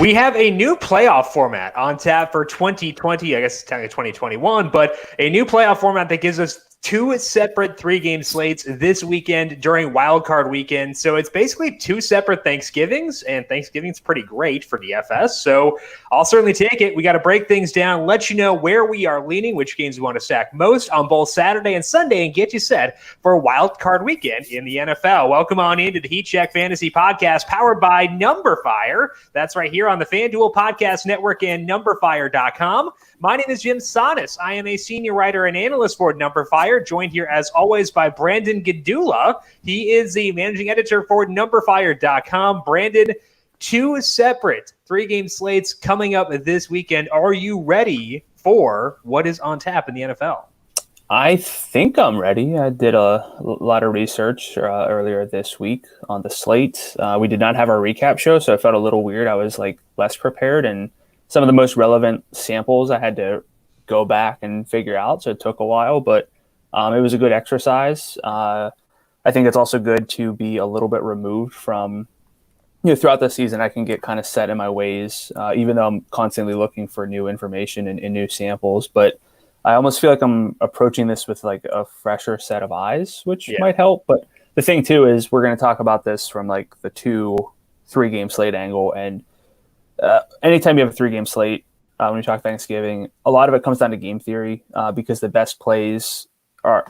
We have a new playoff format on tap for 2020. I guess it's technically 2021, but a new playoff format that gives us two separate three-game slates this weekend during Wild Card weekend. So it's basically two separate Thanksgivings, and Thanksgiving's pretty great for DFS. So I'll certainly take it. We got to break things down, let you know where we are leaning, which games we want to stack most on both Saturday and Sunday, and get you set for Wild Card weekend in the NFL. Welcome on into the Heat Check Fantasy Podcast, powered by numberFire. That's right here on the FanDuel Podcast Network and numberFire.com. My name is Jim Sonis. I am a senior writer and analyst for numberFire, joined here as always by Brandon Gadula. He is the managing editor for numberFire.com. Brandon, two separate three-game slates coming up this weekend. Are you ready for what is on tap in the NFL? I think I'm ready. I did a lot of research earlier this week on the slate. We did not have our recap show, so I felt a little weird. I was less prepared, and some of the most relevant samples I had to go back and figure out, so it took a while, but it was a good exercise. I think it's also good to be a little bit removed from, throughout the season, I can get kind of set in my ways, even though I'm constantly looking for new information and new samples. But I almost feel like I'm approaching this with like a fresher set of eyes, which might help. But the thing too is we're going to talk about this from like the 2-3 game slate angle. And anytime you have a 3-game slate, when we talk Thanksgiving, a lot of it comes down to game theory, because the best plays are,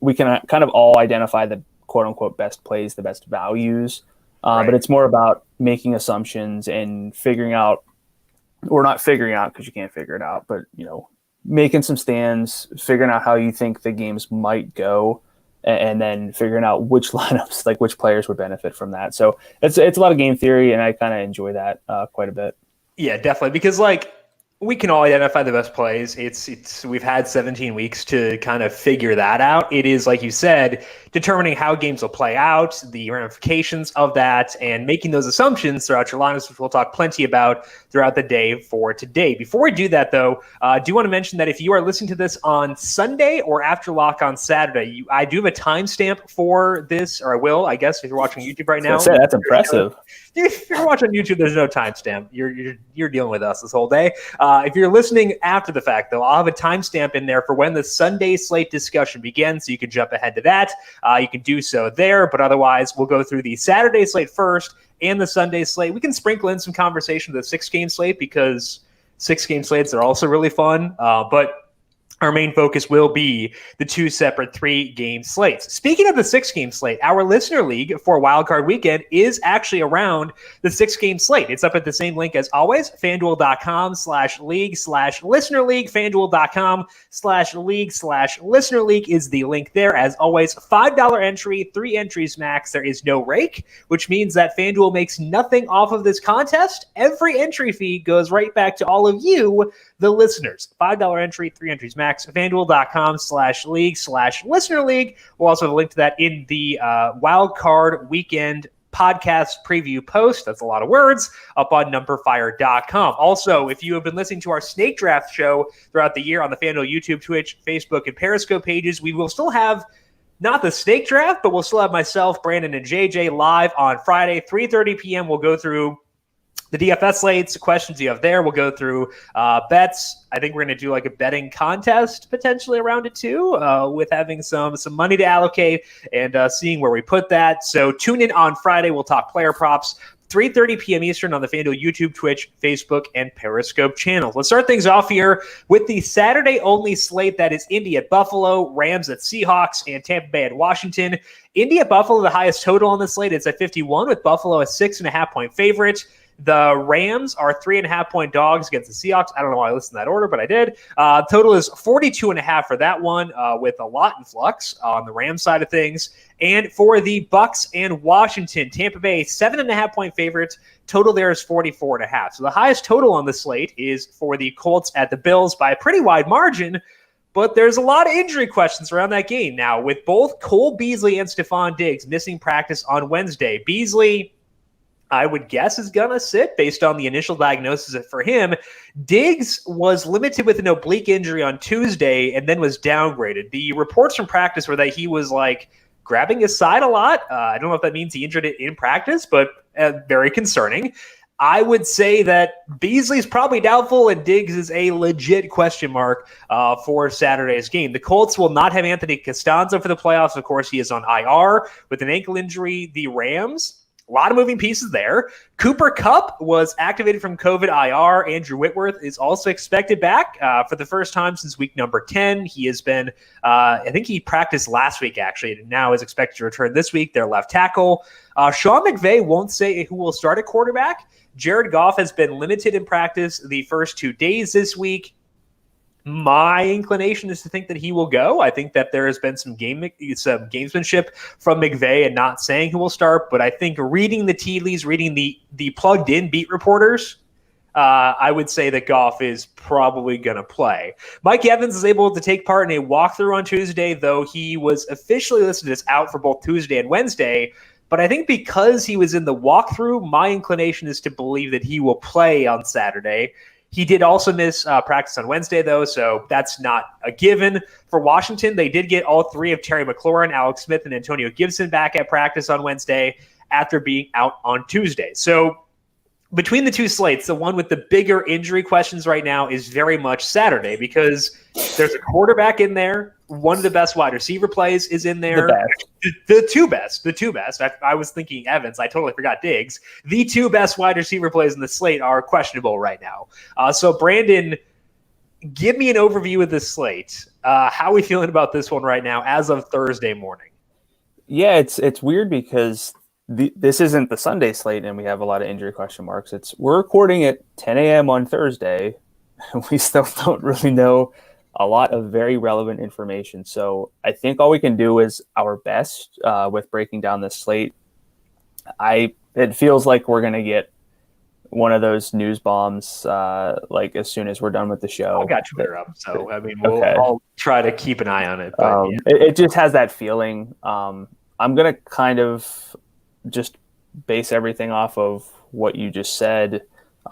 we can kind of all identify the quote unquote best plays, the best values. Right. But it's more about making assumptions and figuring out, or not figuring out because you can't figure it out, but, making some stands, figuring out how you think the games might go, and then figuring out which lineups, like which players would benefit from that. So it's a lot of game theory, and I kind of enjoy that quite a bit. Yeah, definitely. Because we can all identify the best plays. We've had 17 weeks to kind of figure that out. It is, like you said, determining how games will play out, the ramifications of that, and making those assumptions throughout your lineups, which we'll talk plenty about throughout the day for today. Before we do that, though, I do want to mention that if you are listening to this on Sunday or after lock on Saturday, I do have a timestamp for this, or I will, I guess, if you're watching YouTube right now. That's impressive. If you're watching YouTube, there's no timestamp. You're dealing with us this whole day. If you're listening after the fact, though, I'll have a timestamp in there for when the Sunday slate discussion begins, so you can jump ahead to that. You can do so there, but otherwise, we'll go through the Saturday slate first and the Sunday slate. We can sprinkle in some conversation with the 6-game slate because 6-game slates are also really fun, but our main focus will be the two separate 3-game slates. Speaking of the 6-game slate, our listener league for Wildcard Weekend is actually around the 6-game slate. It's up at the same link as always, FanDuel.com/league/listener league. FanDuel.com/league/listener league is the link there. As always, $5 entry, 3 entries max. There is no rake, which means that FanDuel makes nothing off of this contest. Every entry fee goes right back to all of you, the listeners. $5 entry, 3 entries max. FanDuel.com/league/listener league. We'll also have a link to that in the Wild Card Weekend podcast preview post. That's a lot of words, up on numberFire.com. Also, if you have been listening to our snake draft show throughout the year on the FanDuel YouTube, Twitch, Facebook, and Periscope pages, we will still have not the snake draft, but we'll still have myself, Brandon, and JJ live on Friday, 3:30 p.m. We'll go through the DFS slates, questions you have there. We'll go through bets. I think we're going to do like a betting contest potentially around it too, with having some money to allocate and seeing where we put that. So tune in on Friday. We'll talk player props. 3:30 p.m. Eastern on the FanDuel YouTube, Twitch, Facebook, and Periscope channels. Let's start things off here with the Saturday-only slate that is Indy at Buffalo, Rams at Seahawks, and Tampa Bay at Washington. Indy at Buffalo, the highest total on the slate. It's at 51, with Buffalo a 6.5-point favorite. The Rams are 3.5-point dogs against the Seahawks. I don't know why I listed in that order, but I did. Total is 42.5 for that one, with a lot in flux on the Rams side of things. And for the Bucks and Washington, Tampa Bay 7.5-point favorites. Total there is 44.5. So the highest total on the slate is for the Colts at the Bills by a pretty wide margin. But there's a lot of injury questions around that game now, with both Cole Beasley and Stefan Diggs missing practice on Wednesday. Beasley, I would guess, is going to sit based on the initial diagnosis for him. Diggs was limited with an oblique injury on Tuesday and then was downgraded. The reports from practice were that he was grabbing his side a lot. I don't know if that means he injured it in practice, but very concerning. I would say that Beasley's probably doubtful and Diggs is a legit question mark for Saturday's game. The Colts will not have Anthony Costanzo for the playoffs. Of course, he is on IR with an ankle injury. The Rams, a lot of moving pieces there. Cooper Kupp was activated from COVID IR. Andrew Whitworth is also expected back for the first time since week number 10. He has been, I think he practiced last week, actually, and now is expected to return this week, their left tackle. Sean McVay won't say who will start at quarterback. Jared Goff has been limited in practice the first 2 days this week. My inclination is to think that he will go. I think that there has been some gamesmanship from McVay and not saying who will start, but I think reading the tea leaves, reading the plugged-in beat reporters, I would say that Goff is probably going to play. Mike Evans is able to take part in a walkthrough on Tuesday, though he was officially listed as out for both Tuesday and Wednesday. But I think because he was in the walkthrough, my inclination is to believe that he will play on Saturday. He did also miss practice on Wednesday, though, so that's not a given. For Washington, they did get all three of Terry McLaurin, Alex Smith, and Antonio Gibson back at practice on Wednesday after being out on Tuesday. So between the two slates, the one with the bigger injury questions right now is very much Saturday because there's a quarterback in there. One of the best wide receiver plays is in there. The two best. I was thinking Evans. I totally forgot Diggs. The two best wide receiver plays in the slate are questionable right now. So Brandon, give me an overview of this slate. How are we feeling about this one right now as of Thursday morning? Yeah, it's weird because this isn't the Sunday slate and we have a lot of injury question marks. We're recording at 10 a.m. on Thursday. We still don't really know a lot of very relevant information. So I think all we can do is our best with breaking down this slate. It feels like we're going to get one of those news bombs like as soon as we're done with the show. I got Twitter up, so I mean, I'll try to keep an eye on it. But it just has that feeling. I'm going to kind of just base everything off of what you just said.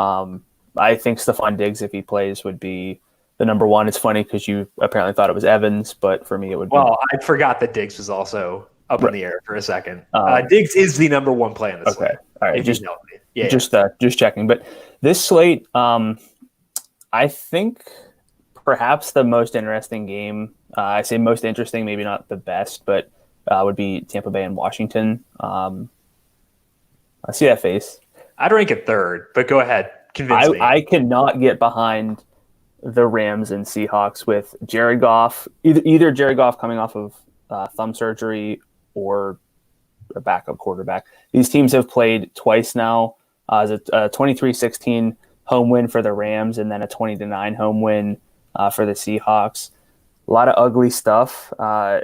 I think Stefan Diggs, if he plays, would be the number one. It's funny because you apparently thought it was Evans, but for me it would be. Well, I forgot that Diggs was also up in the air for a second. Diggs is the number one play in this slate. All right, just checking. But this slate, I think perhaps the most interesting game. I say most interesting, maybe not the best, but would be Tampa Bay and Washington. I see that face. I'd rank it third, but go ahead. Convince me. I cannot get behind the Rams and Seahawks with Jared Goff, either Jared Goff coming off of thumb surgery or a backup quarterback. These teams have played twice now. As a 23-16 home win for the Rams and then a 20-9 home win for the Seahawks. A lot of ugly stuff.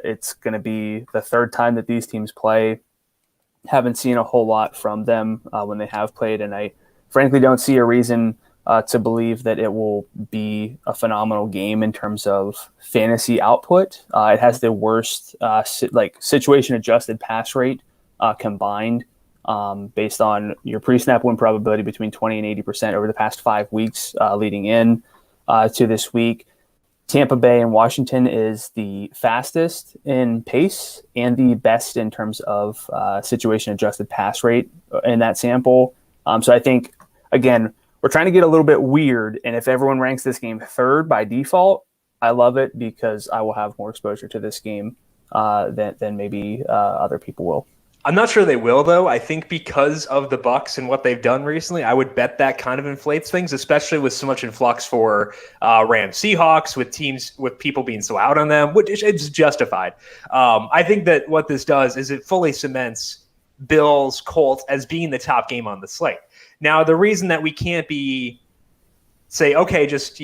It's going to be the third time that these teams play. Haven't seen a whole lot from them when they have played, and I frankly don't see a reason to believe that it will be a game in terms of fantasy output. It has the worst situation-adjusted pass rate combined based on your pre-snap win probability between 20 and 80% over the past 5 weeks leading in to this week. Tampa Bay and Washington is the fastest in pace and the best in terms of situation-adjusted pass rate in that sample. So I think, again, we're trying to get a little bit weird, and if everyone ranks this game third by default, I love it because I will have more exposure to this game than maybe other people will. I'm not sure they will, though. I think because of the Bucs and what they've done recently, I would bet that kind of inflates things, especially with so much influx for Rams Seahawks, with people being so out on them, which is justified. I think that what this does is it fully cements Bills Colts as being the top game on the slate. Now, the reason that we can't say, okay, just,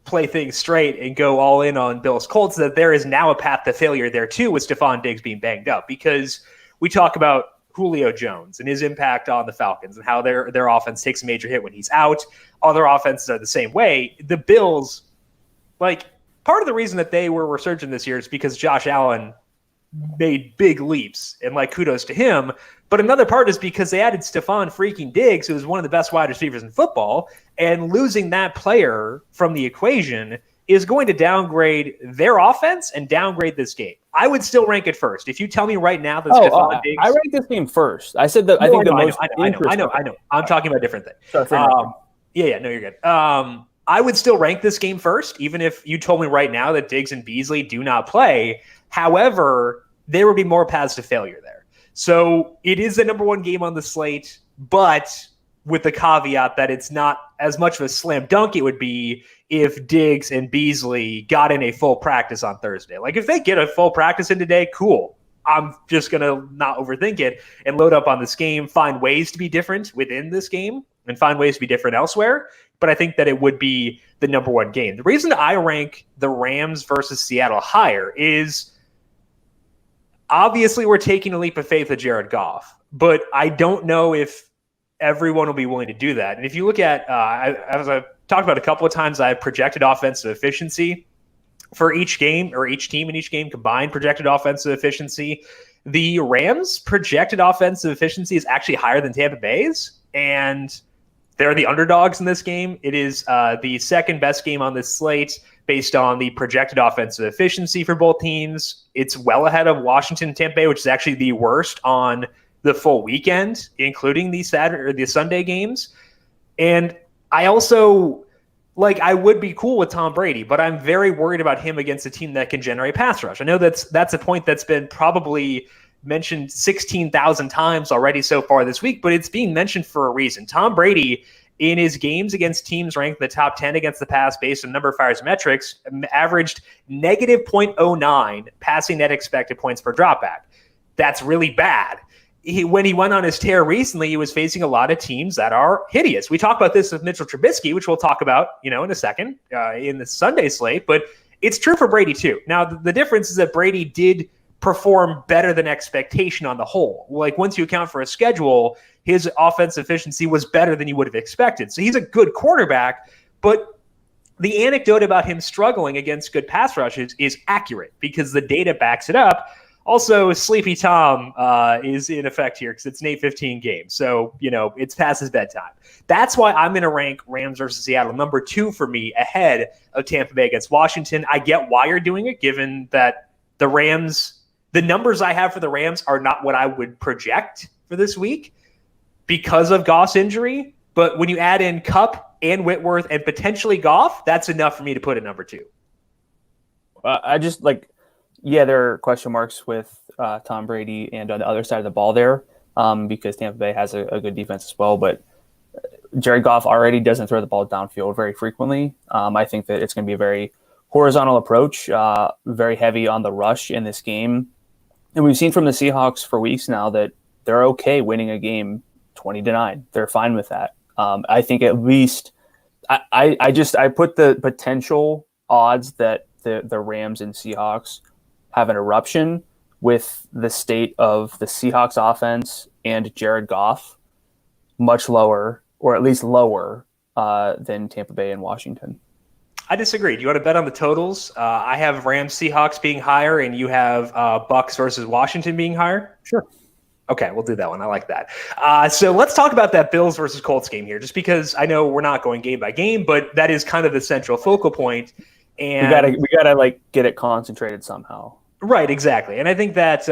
play things straight and go all in on Bills Colts, that there is now a path to failure there too with Stefan Diggs being banged up, because we talk about Julio Jones and his impact on the Falcons and how their offense takes a major hit when he's out. Other offenses are the same way. The Bills, part of the reason that they were resurgent this year is because Josh Allen made big leaps, and kudos to him. But another part is because they added Stefan freaking Diggs, who is one of the best wide receivers in football, and losing that player from the equation is going to downgrade their offense and downgrade this game. I would still rank it first. If you tell me right now that Stefan Diggs... I ranked this game first. I said that I think the most interesting... I know. I'm talking about a different thing. No, you're good. I would still rank this game first, even if you told me right now that Diggs and Beasley do not play. However, there would be more paths to failure there. So it is the number one game on the slate, but with the caveat that it's not as much of a slam dunk it would be if Diggs and Beasley got in a full practice on Thursday. Like if they get a full practice in today, cool. I'm just going to not overthink it and load up on this game, find ways to be different within this game and find ways to be different elsewhere. But I think that it would be the number one game. The reason I rank the Rams versus Seattle higher is obviously we're taking a leap of faith with Jared Goff, but I don't know if everyone will be willing to do that. And if you look at, as I've talked about a couple of times, I've projected offensive efficiency for each game, or each team in each game combined projected offensive efficiency. The Rams' projected offensive efficiency is actually higher than Tampa Bay's, and they're the underdogs in this game. It is the second best game on this slate based on the projected offensive efficiency for both teams. It's well ahead of Washington and Tampa Bay, which is actually the worst on the full weekend, including the Saturday or the Sunday games. And I also, I would be cool with Tom Brady, but I'm very worried about him against a team that can generate pass rush. I know that's a point that's been probably mentioned 16,000 times already so far this week, but it's being mentioned for a reason. Tom Brady, in his games against teams ranked in the top 10 against the pass based on numberFire's metrics, averaged negative 0.09 passing net expected points per dropback. That's really bad. When he went on his tear recently, he was facing a lot of teams that are hideous. We talked about this with Mitchell Trubisky, which we'll talk about, in a second in the Sunday slate, but it's true for Brady too. Now, the difference is that Brady did perform better than expectation on the whole. Once you account for his schedule, his offense efficiency was better than you would have expected. So he's a good quarterback, but the anecdote about him struggling against good pass rushes is accurate because the data backs it up. Also, Sleepy Tom is in effect here because it's an 8:15 game. So, it's past his bedtime. That's why I'm going to rank Rams versus Seattle number 2 for me ahead of Tampa Bay against Washington. I get why you're doing it, given that the Rams, the numbers I have for the Rams are not what I would project for this week because of Goff's injury. But when you add in Kupp and Whitworth and potentially Goff, that's enough for me to put at number 2. There are question marks with Tom Brady and on the other side of the ball there because Tampa Bay has a good defense as well. But Jared Goff already doesn't throw the ball downfield very frequently. I think that it's going to be a very horizontal approach, very heavy on the rush in this game. And we've seen from the Seahawks for weeks now that they're okay winning a game 20-9. They're fine with that. I think at least I put the potential odds that the Rams and Seahawks have an eruption with the state of the Seahawks offense and Jared Goff much lower, or at least lower than Tampa Bay and Washington. I disagree. Do you want to bet on the totals? I have Rams Seahawks being higher, and you have Bucks versus Washington being higher. Sure. Okay, we'll do that one. I like that. So let's talk about that Bills versus Colts game here, just because I know we're not going game by game, but that is kind of the central focal point. And we gotta get it concentrated somehow. Right, exactly. And I think that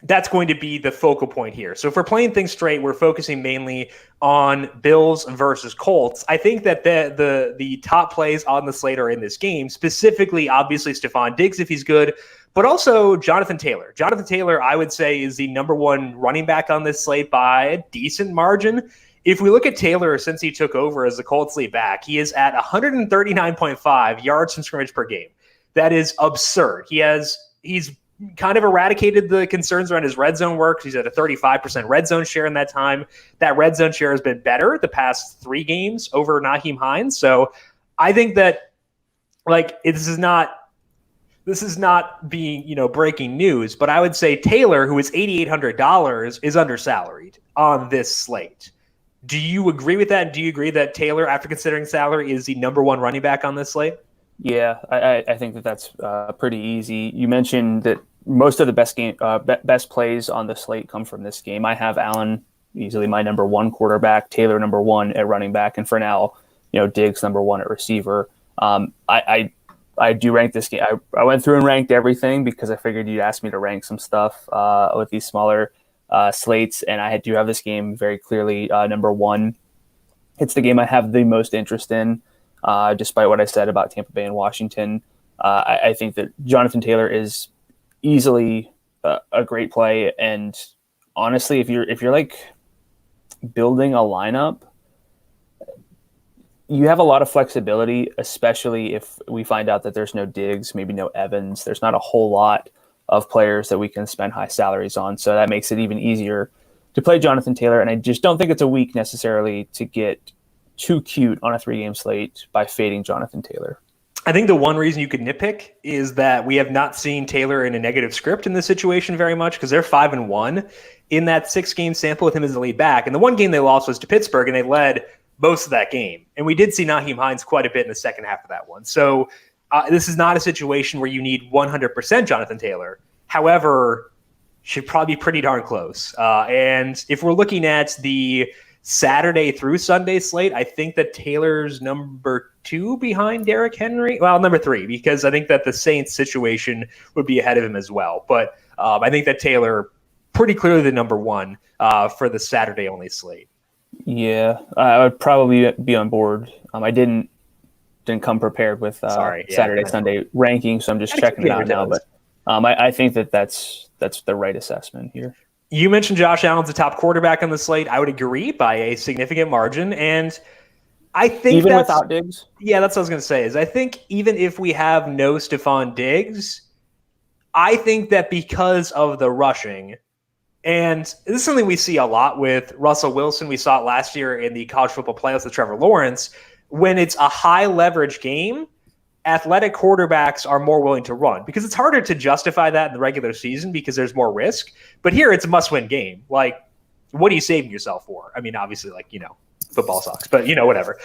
that's going to be the focal point here. So if we're playing things straight, we're focusing mainly on Bills versus Colts. I think that the top plays on the slate are in this game, specifically, obviously, Stefan Diggs if he's good, but also Jonathan Taylor. Jonathan Taylor, I would say, is the number one running back on this slate by a decent margin. If we look at Taylor since he took over as the Colts lead back, he is at 139.5 yards from scrimmage per game. That is absurd. He's kind of eradicated the concerns around his red zone work. He's at a 35% red zone share in that time. That red zone share has been better the past 3 games over Nyheim Hines. So I think that this is not being, breaking news, but I would say Taylor, who is $8,800, is undersalaried on this slate. Do you agree with that? Do you agree that Taylor, after considering salary, is the number one running back on this slate? Yeah, I think that's pretty easy. You mentioned that most of the best plays on the slate come from this game. I have Allen easily my number 1 quarterback, Taylor number 1 at running back, and for now, Diggs number 1 at receiver. I do rank this game. I went through and ranked everything because I figured you'd ask me to rank some stuff with these smaller slates, and I do have this game very clearly number one. It's the game I have the most interest in, despite what I said about Tampa Bay and Washington. I think that Jonathan Taylor is easily a great play, and honestly, if you're like building a lineup, you have a lot of flexibility, especially if we find out that there's no Diggs, maybe no Evans. There's not a whole lot of players that we can spend high salaries on, so that makes it even easier to play Jonathan Taylor. And I just don't think it's a week necessarily to get too cute on a 3-game slate by fading Jonathan Taylor. I think the one reason you could nitpick is that we have not seen Taylor in a negative script in this situation very much, because they're 5-1 in that 6-game sample with him as the lead back. And the one game they lost was to Pittsburgh, and they led most of that game. And we did see Nyheim Hines quite a bit in the second half of that one. So this is not a situation where you need 100% Jonathan Taylor. However, should probably be pretty darn close. And if we're looking at the Saturday through Sunday slate, I think that Taylor's number 2 behind Derrick Henry. Well, number 3, because I think that the Saints situation would be ahead of him as well. But I think that Taylor pretty clearly the number 1 for the Saturday only slate. Yeah, I would probably be on board. I didn't come prepared with Saturday, Sunday ranking, so I'm just checking it out now. But I think that's the right assessment here. You mentioned Josh Allen's the top quarterback on the slate. I would agree by a significant margin, and I think even without Diggs. Yeah, that's what I was going to say. Is I think even if we have no Stefan Diggs, I think that because of the rushing. And this is something we see a lot with Russell Wilson. We saw it last year in the college football playoffs with Trevor Lawrence. When it's a high leverage game, athletic quarterbacks are more willing to run because it's harder to justify that in the regular season because there's more risk. But here it's a must-win game. Like, what are you saving yourself for? I mean, obviously, football sucks, but whatever.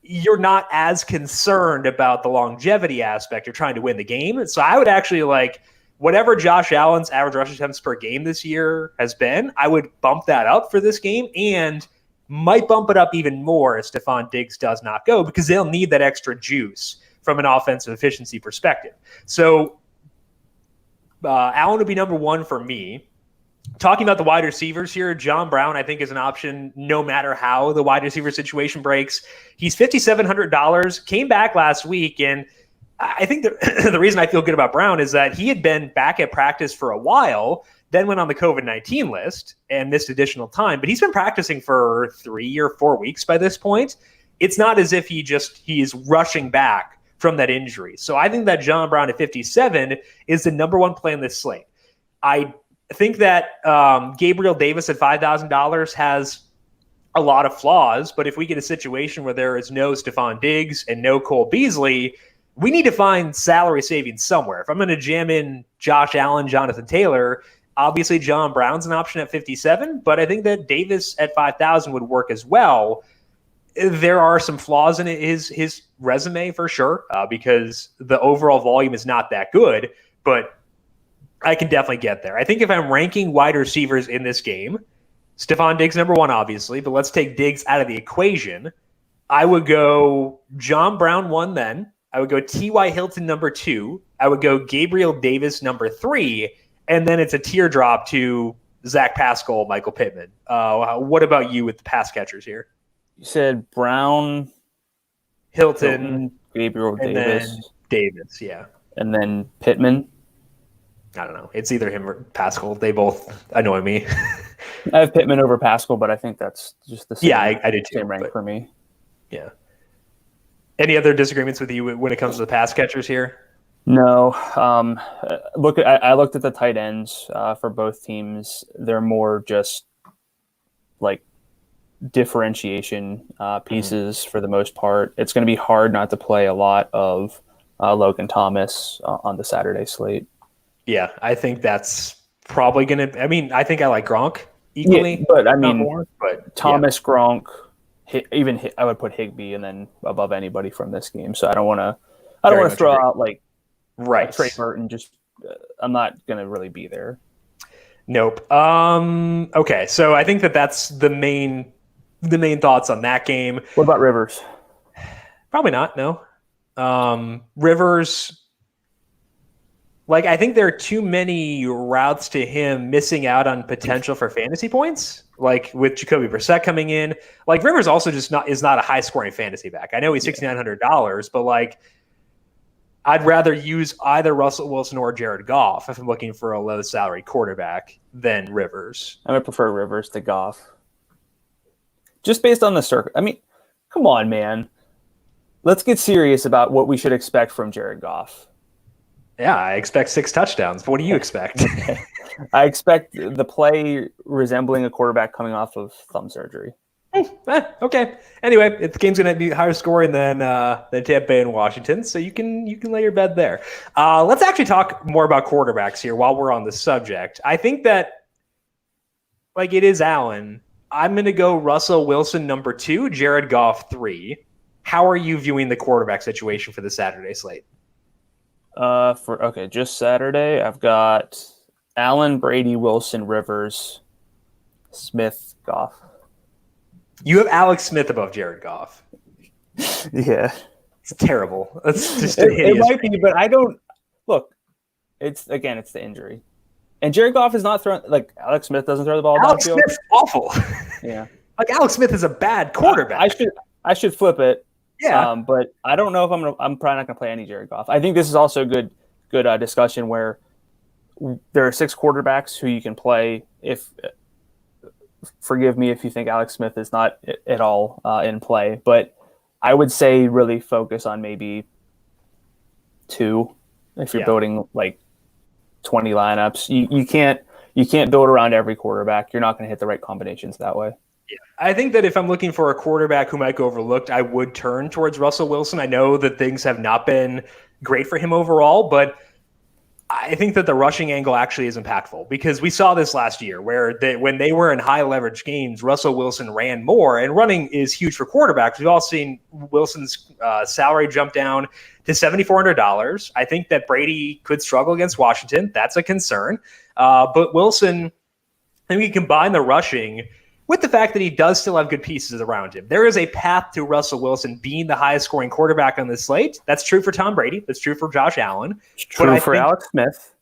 You're not as concerned about the longevity aspect. You're trying to win the game. So I would actually whatever Josh Allen's average rush attempts per game this year has been, I would bump that up for this game and might bump it up even more if Stefan Diggs does not go because they'll need that extra juice from an offensive efficiency perspective. So Allen would be number 1 for me. Talking about the wide receivers here, John Brown, I think, is an option no matter how the wide receiver situation breaks. He's $5,700, came back last week, and I think the reason I feel good about Brown is that he had been back at practice for a while, then went on the COVID-19 list and missed additional time. But he's been practicing for 3 or 4 weeks by this point. It's not as if he is rushing back from that injury. So I think that John Brown at 57 is the number 1 play in this slate. I think that Gabriel Davis at $5,000 has a lot of flaws, but if we get a situation where there is no Stefan Diggs and no Cole Beasley, we need to find salary savings somewhere. If I'm going to jam in Josh Allen, Jonathan Taylor, obviously John Brown's an option at 57, but I think that Davis at 5,000 would work as well. There are some flaws in his resume for sure, because the overall volume is not that good, but I can definitely get there. I think if I'm ranking wide receivers in this game, Stefan Diggs number 1, obviously, but let's take Diggs out of the equation. I would go John Brown 1 then. I would go T.Y. Hilton number 2. I would go Gabriel Davis number 3. And then it's a teardrop to Zach Pascal, Michael Pittman. What about you with the pass catchers here? You said Brown, Hilton, Gabriel Davis. Then Davis, yeah. And then Pittman. I don't know. It's either him or Pascal. They both annoy me. I have Pittman over Pascal, but I think that's just the same. Yeah, I did too. Same rank for me. Yeah. Any other disagreements with you when it comes to the pass catchers here? No. I looked at the tight ends for both teams. They're more just like differentiation pieces for the most part. It's going to be hard not to play a lot of Logan Thomas on the Saturday slate. Yeah, I think that's probably going to – I mean, I think I like Gronk equally. Yeah, but I mean, more, but Thomas, yeah. Gronk, I would put Higbee and then above anybody from this game. So I don't want to throw out like Trey Burton. Just I'm not going to really be there. Nope. Okay, so I think that's the main thoughts on that game. What about Rivers? Probably not, no. Rivers, like, I think there are too many routes to him missing out on potential for fantasy points. Like with Jacoby Brissett coming in, like Rivers also is not a high scoring fantasy back. I know he's $6,900, but like I'd rather use either Russell Wilson or Jared Goff if I'm looking for a low salary quarterback than Rivers. I would prefer Rivers to Goff, just based on the circuit. I mean, come on, man. Let's get serious about what we should expect from Jared Goff. Yeah, I expect 6 touchdowns. But what do you expect? I expect the play resembling a quarterback coming off of thumb surgery. Okay. Anyway, the game's going to be higher scoring than Tampa Bay and Washington, so you can lay your bet there. Let's actually talk more about quarterbacks here while we're on the subject. I think that, like, it is Allen. I'm going to go Russell Wilson number 2, Jared Goff 3. How are you viewing the quarterback situation for the Saturday slate? Just Saturday, I've got Allen, Brady, Wilson, Rivers, Smith, Goff. You have Alex Smith above Jared Goff. Yeah. It's terrible. That's just it might be, but I don't look. It's the injury. And Jared Goff is not throwing, like, Alex Smith doesn't throw the ball downfield. Alex Smith's awful. Yeah. Like, Alex Smith is a bad quarterback. I should flip it. Yeah. But I don't know if I'm probably not going to play any Jared Goff. I think this is also a good discussion where there are 6 quarterbacks who you can play. Forgive me if you think Alex Smith is not at all in play, but I would say really focus on maybe 2 if you're building like 20 lineups. You can't build around every quarterback. You're not going to hit the right combinations that way. Yeah. I think that if I'm looking for a quarterback who might go overlooked, I would turn towards Russell Wilson. I know that things have not been great for him overall, but I think that the rushing angle actually is impactful because we saw this last year where when they were in high leverage games, Russell Wilson ran more, and running is huge for quarterbacks. We've all seen Wilson's salary jump down to $7,400. I think that Brady could struggle against Washington. That's a concern. But Wilson, I think we combine the rushing with the fact that he does still have good pieces around him. There is a path to Russell Wilson being the highest scoring quarterback on this slate. That's true for Tom Brady. That's true for Josh Allen. It's true for Alex Smith.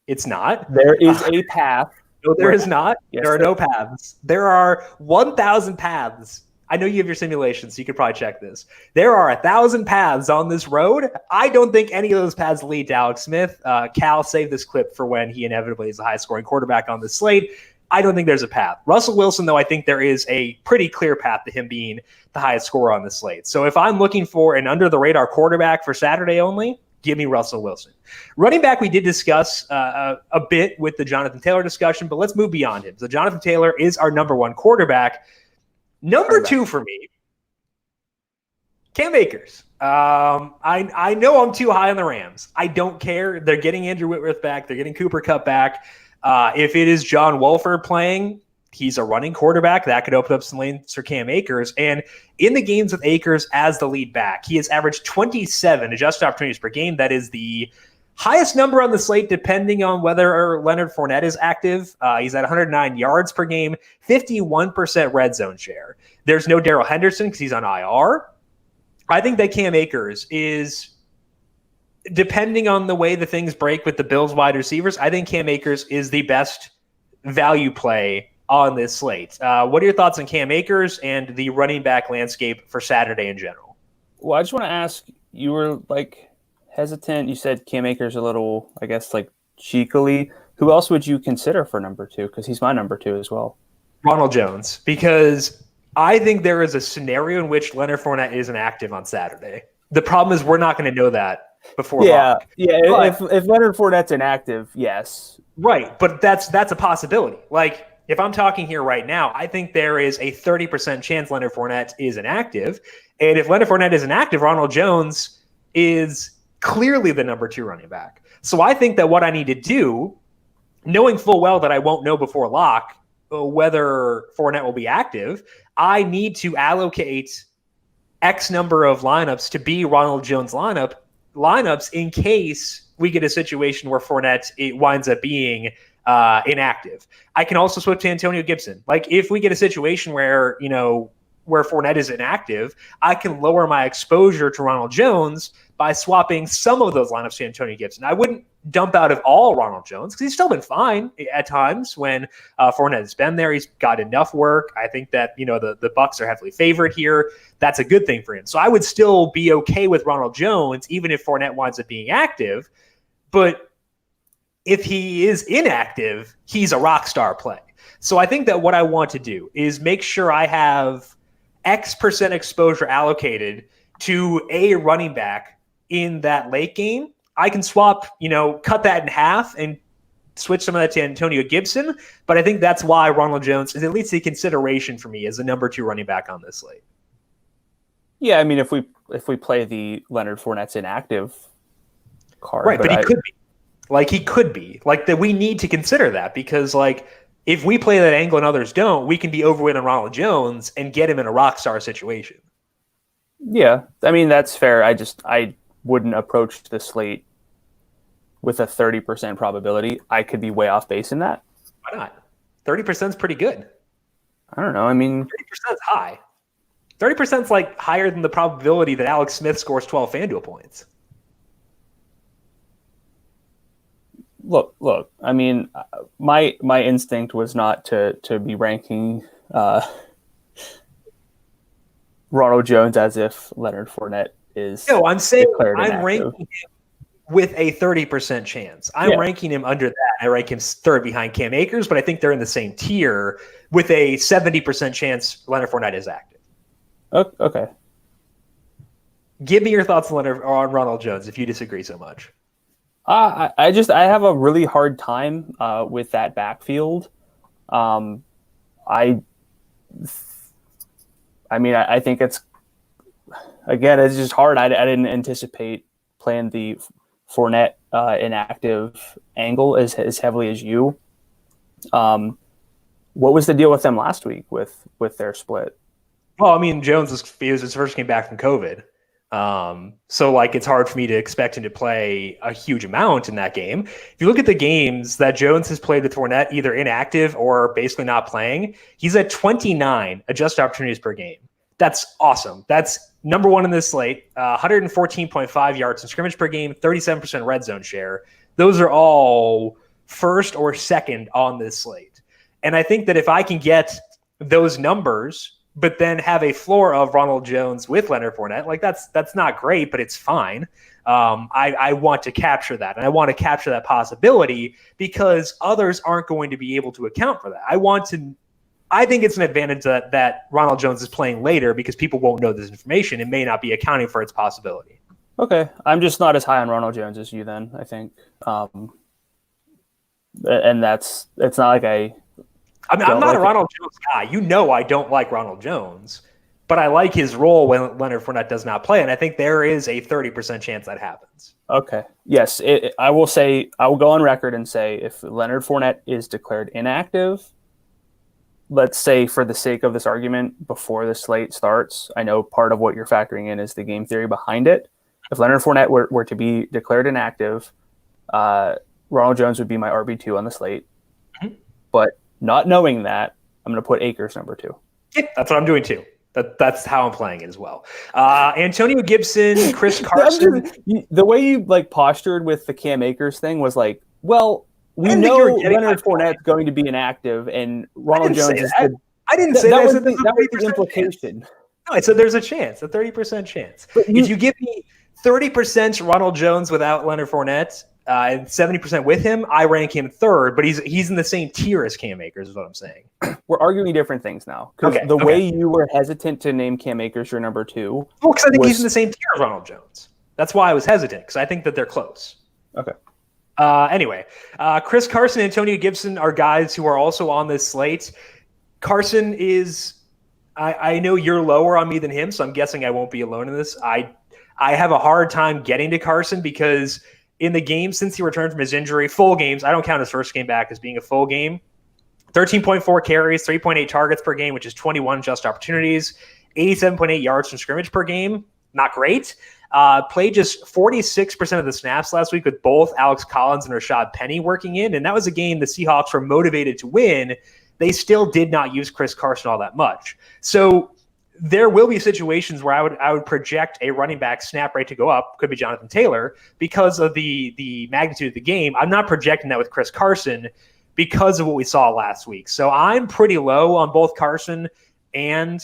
It's not. There is a path. No, there is not. Yes, there are no paths. There are 1,000 paths. I know you have your simulations, so you could probably check this. There are 1,000 paths on this road. I don't think any of those paths lead to Alex Smith. Cal, save this clip for when he inevitably is the highest scoring quarterback on this slate. I don't think there's a path. Russell Wilson, though, I think there is a pretty clear path to him being the highest scorer on the slate. So if I'm looking for an under-the-radar quarterback for Saturday only, give me Russell Wilson. Running back, we did discuss a bit with the Jonathan Taylor discussion, but let's move beyond him. So Jonathan Taylor is our number 1 quarterback. Number 2 for me, Cam Akers. I know I'm too high on the Rams. I don't care. They're getting Andrew Whitworth back. They're getting Cooper Kupp back. If it is John Wolford playing, he's a running quarterback. That could open up some lanes for Cam Akers. And in the games with Akers as the lead back, he has averaged 27 adjusted opportunities per game. That is the highest number on the slate, depending on whether Leonard Fournette is active. He's at 109 yards per game, 51% red zone share. There's no Darrell Henderson because he's on IR. I think that Cam Akers is, depending on the way the things break with the Bills wide receivers, I think Cam Akers is the best value play on this slate. What are your thoughts on Cam Akers and the running back landscape for Saturday in general? Well, I just want to ask, you were like hesitant. You said Cam Akers a little, I guess, like cheekily. Who else would you consider for number 2? Because he's my number 2 as well. Ronald Jones, because I think there is a scenario in which Leonard Fournette isn't active on Saturday. The problem is we're not going to know that before lock. If Leonard Fournette's inactive, yes. Right, but that's a possibility. Like, if I'm talking here right now, I think there is a 30% chance Leonard Fournette is inactive. And if Leonard Fournette is inactive, Ronald Jones is clearly the number 2 running back. So I think that what I need to do, knowing full well that I won't know before lock whether Fournette will be active, I need to allocate X number of lineups to be Ronald Jones lineups in case we get a situation where Fournette winds up being inactive. I can also switch to Antonio Gibson. Like, if we get a situation where, where Fournette is inactive, I can lower my exposure to Ronald Jones by swapping some of those lineups to Antonio Gibson. I wouldn't dump out of all Ronald Jones because he's still been fine at times when Fournette has been there. He's got enough work. I think that, the Bucs are heavily favored here. That's a good thing for him. So I would still be okay with Ronald Jones, even if Fournette winds up being active. But if he is inactive, he's a rock star play. So I think that what I want to do is make sure I have X% exposure allocated to a running back in that late game. I can swap, cut that in half and switch some of that to Antonio Gibson. But I think that's why Ronald Jones is at least a consideration for me as the number 2 running back on this slate. Yeah, I mean, if we play the Leonard Fournette's inactive card. Right, but he could be. He could be. That we need to consider that because, if we play that angle and others don't, we can be overweight on Ronald Jones and get him in a rock star situation. Yeah, I mean, that's fair. I wouldn't approach the slate with a 30% probability. I could be way off base in that. Why not? 30% is pretty good. I don't know. I mean, 30% is high. 30% is higher than the probability that Alex Smith scores 12 FanDuel points. Look. I mean, my instinct was not to be ranking Ronald Jones as if Leonard Fournette is. No, I'm saying I'm inactive. ranking him with a 30% chance. I'm ranking him under that. I rank him third behind Cam Akers, but I think they're in the same tier with a 70% chance Leonard Fournette is active. Okay. Give me your thoughts on Ronald Jones if you disagree so much. I have a really hard time with that backfield. I think it's just hard. I didn't anticipate playing the Fournette inactive angle as heavily as you. What was the deal with them last week with their split? Well, I mean, Jones was his first game back from COVID. So it's hard for me to expect him to play a huge amount in that game. If you look at the games that Jones has played with Fournette, either inactive or basically not playing, he's at 29 adjusted opportunities per game. That's awesome. That's number 1 in this slate, 114.5 yards in scrimmage per game, 37% red zone share. Those are all first or second on this slate. And I think that if I can get those numbers but then have a floor of Ronald Jones with Leonard Fournette, that's not great, but it's fine. I want to capture that, and I want to capture that possibility because others aren't going to be able to account for that. I think it's an advantage that Ronald Jones is playing later because people won't know this information and may not be accounting for its possibility. Okay, I'm just not as high on Ronald Jones as you then, I think. And it's not like I'm not a Ronald Jones guy. I don't like Ronald Jones, but I like his role when Leonard Fournette does not play, and I think there is a 30% chance that happens. Okay. Yes, I will go on record and say if Leonard Fournette is declared inactive, let's say for the sake of this argument, before the slate starts, I know part of what you're factoring in is the game theory behind it. If Leonard Fournette were to be declared inactive, Ronald Jones would be my RB2 on the slate. Mm-hmm. But not knowing that, I'm going to put Akers number 2. Yeah, that's what I'm doing too. That's how I'm playing it as well. Antonio Gibson, Chris Carson. The way you postured with the Cam Akers thing was we know Leonard Fournette's going to be inactive, and Ronald Jones is good. I didn't say that. That was the implication. No, I said there's a chance, a 30% chance. If you give me 30% Ronald Jones without Leonard Fournette, and 70% with him, I rank him third, but he's in the same tier as Cam Akers is what I'm saying. We're arguing different things now. Because the way you were hesitant to name Cam Akers your number 2. Well, because I think he's in the same tier as Ronald Jones. That's why I was hesitant, because I think that they're close. Okay. Anyway, Chris Carson and Antonio Gibson are guys who are also on this slate. Carson is I know you're lower on me than him, so I'm guessing I won't be alone in this. I have a hard time getting to Carson because in the game since he returned from his injury, full games, I don't count his first game back as being a full game, 13.4 carries, 3.8 targets per game, which is 21 just opportunities, 87.8 yards from scrimmage per game. Not great. Played just 46% of the snaps last week with both Alex Collins and Rashad Penny working in, and that was a game the Seahawks were motivated to win. They still did not use Chris Carson all that much. So there will be situations where I would project a running back snap rate to go up. Could be Jonathan Taylor because of the magnitude of the game. I'm not projecting that with Chris Carson because of what we saw last week. So I'm pretty low on both Carson and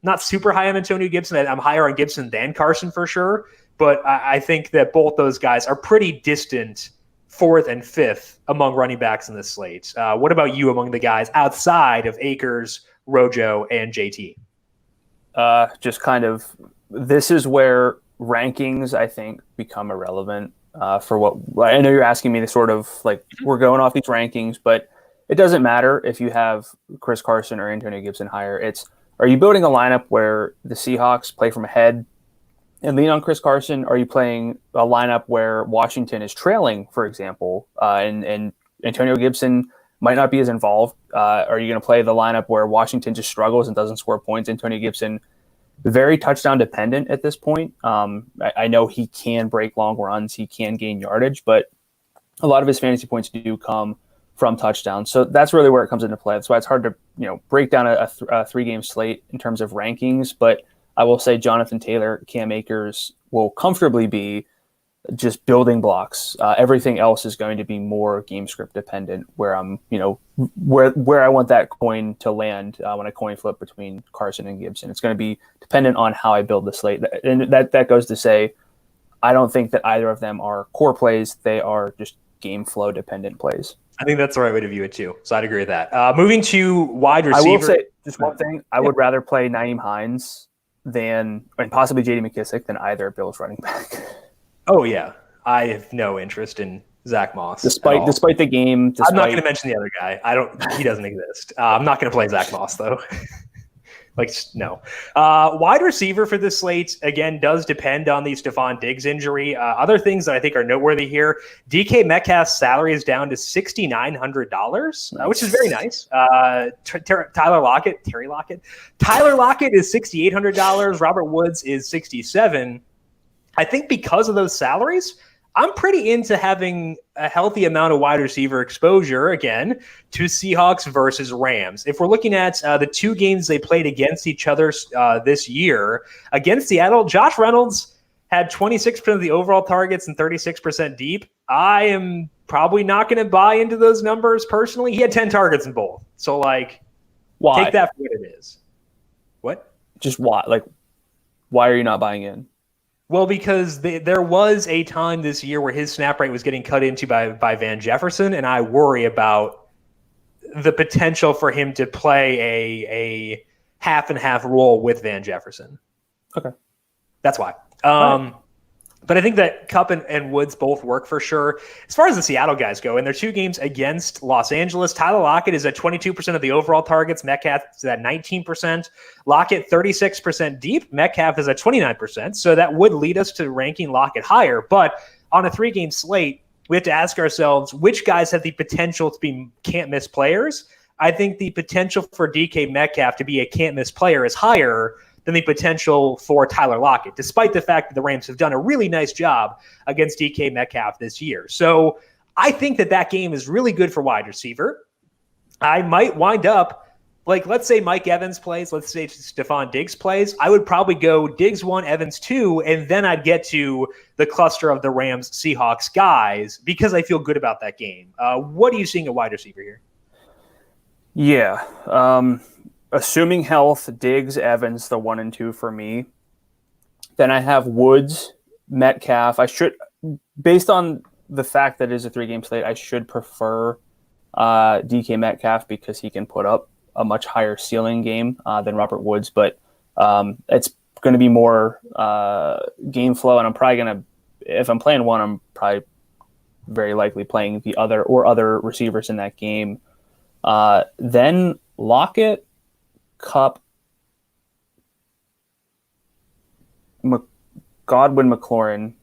not super high on Antonio Gibson. I'm higher on Gibson than Carson for sure. But I think that both those guys are pretty distant fourth and fifth among running backs in this slate. What about you among the guys outside of Akers, Rojo, and JT? Just kind of, this is where rankings, I think, become irrelevant for what I know you're asking me to sort of like, we're going off these rankings, but it doesn't matter if you have Chris Carson or Antonio Gibson higher. It's, are you building a lineup where the Seahawks play from ahead and lean on Chris Carson? Are you playing a lineup where Washington is trailing, for example, and Antonio Gibson might not be as involved? Are you going to play the lineup where Washington just struggles and doesn't score points? Antonio Gibson, very touchdown dependent at this point. I know he can break long runs, he can gain yardage, but a lot of his fantasy points do come from touchdowns. So that's really where it comes into play. That's why it's hard to break down a three-game slate in terms of rankings. But I will say Jonathan Taylor, Cam Akers will comfortably be just building blocks. Everything else is going to be more game script dependent, where I'm, where I want that coin to land when I coin flip between Carson and Gibson. It's going to be dependent on how I build the slate. And that goes to say, I don't think that either of them are core plays. They are just game flow dependent plays. I think that's the right way to view it too. So I'd agree with that. Moving to wide receiver. I will say just one thing. I would rather play Nyheim Hines and possibly J.D. McKissic than either Bills running back. Oh, yeah. I have no interest in Zach Moss. Despite the game. I'm not going to mention the other guy. He doesn't exist. I'm not going to play Zach Moss, though. No. Wide receiver for this slate, again, does depend on the Stefan Diggs injury. Other things that I think are noteworthy here, DK Metcalf's salary is down to $6,900, which is very nice. Tyler Lockett is $6,800. Robert Woods is $67,000. I think because of those salaries, I'm pretty into having a healthy amount of wide receiver exposure, again, to Seahawks versus Rams. If we're looking at the two games they played against each other this year, against Seattle, Josh Reynolds had 26% of the overall targets and 36% deep. I am probably not going to buy into those numbers personally. He had 10 targets in both. So, why? Take that for what it is. What? Just why? Why are you not buying in? Well, because there was a time this year where his snap rate was getting cut into by Van Jefferson, and I worry about the potential for him to play a half and half role with Van Jefferson. Okay. That's why. But I think that Kupp and Woods both work for sure. As far as the Seattle guys go, in their two games against Los Angeles, Tyler Lockett is at 22% of the overall targets. Metcalf is at 19%. Lockett, 36% deep. Metcalf is at 29%. So that would lead us to ranking Lockett higher. But on a three-game slate, we have to ask ourselves, which guys have the potential to be can't-miss players? I think the potential for DK Metcalf to be a can't-miss player is higher than the potential for Tyler Lockett, despite the fact that the Rams have done a really nice job against DK Metcalf this year. So I think that game is really good for wide receiver. I might wind up, let's say Mike Evans plays, let's say Stefan Diggs plays. I would probably go Diggs 1, Evans 2, and then I'd get to the cluster of the Rams-Seahawks guys because I feel good about that game. What are you seeing at wide receiver here? Yeah. Assuming health, Diggs, Evans, the 1 and 2 for me. Then I have Woods, Metcalf. Based on the fact that it is a 3-game slate, I should prefer DK Metcalf because he can put up a much higher ceiling game than Robert Woods. But it's going to be more game flow, and I'm probably going to, if I'm playing one, I'm probably very likely playing the other receivers in that game. Then Lockett, Kupp, Godwin, Mclaurin.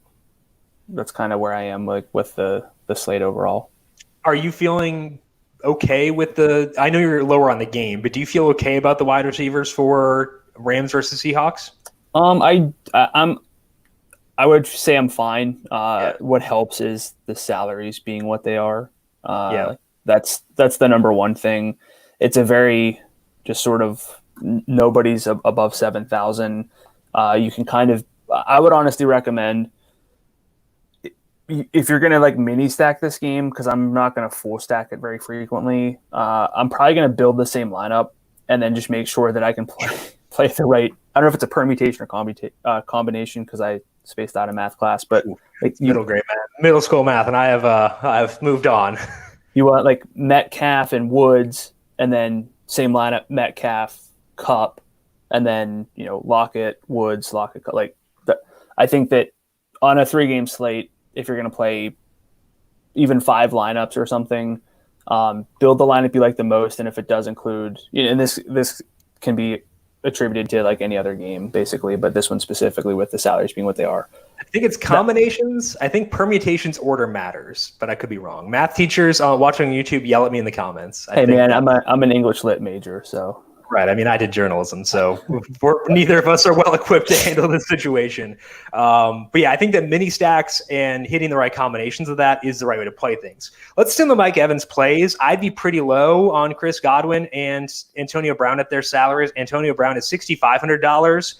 That's kind of where I am with the slate overall. Are you feeling okay with I know you're lower on the game, but do you feel okay about the wide receivers for Rams versus Seahawks? I would say I'm fine. What helps is the salaries being what they are. That's the number one thing. It's a very just sort of Nobody's above 7,000. You can kind of, I would honestly recommend, if you're going to like mini stack this game, because I'm not going to full stack it very frequently, I'm probably going to build the same lineup and then just make sure that I can play the right. I don't know if it's a permutation or combination, because I spaced out of math class, but like middle school math, and I've moved on. You want like Metcalf and Woods, and then same lineup, Metcalf, Cup, and then Lockett, Woods, Lockett. Like I think that on a 3-game slate, if you're going to play even 5 lineups or something, build the lineup you like the most. And if it does include, and this can be attributed to like any other game basically, but this one specifically with the salaries being what they are. I think it's combinations. I think permutations order matters, but I could be wrong. Math teachers watching on YouTube, yell at me in the comments. Hey man, I'm an English lit major, so. Right. I mean, I did journalism, so neither of us are well equipped to handle this situation. But yeah, I think that mini stacks and hitting the right combinations of that is the right way to play things. Let's assume that Mike Evans plays. I'd be pretty low on Chris Godwin and Antonio Brown at their salaries. Antonio Brown is $6,500.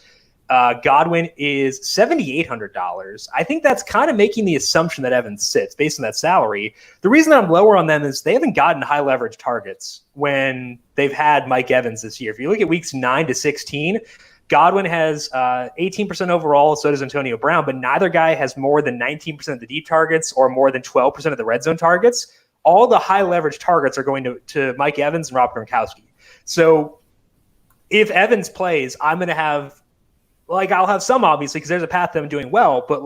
Godwin is $7,800. I think that's kind of making the assumption that Evans sits based on that salary. The reason I'm lower on them is they haven't gotten high leverage targets when they've had Mike Evans this year. If you look at weeks 9 to 16, Godwin has 18% overall, so does Antonio Brown, but neither guy has more than 19% of the deep targets or more than 12% of the red zone targets. All the high leverage targets are going to Mike Evans and Rob Gronkowski. So if Evans plays, I'm going to have, I'll have some, obviously, because there's a path to them doing well, but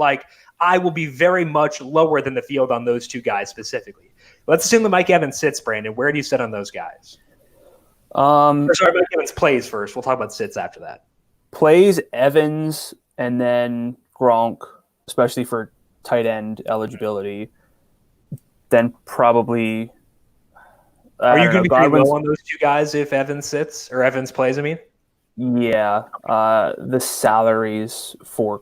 I will be very much lower than the field on those 2 guys specifically. Let's assume that Mike Evans sits, Brandon. Where do you sit on those guys? Mike Evans plays first. We'll talk about sits after that. Plays Evans and then Gronk, especially for tight end eligibility. Then probably. Are you going to be pretty low on those 2 guys if Evans sits or Evans plays? I mean. Yeah, the salaries for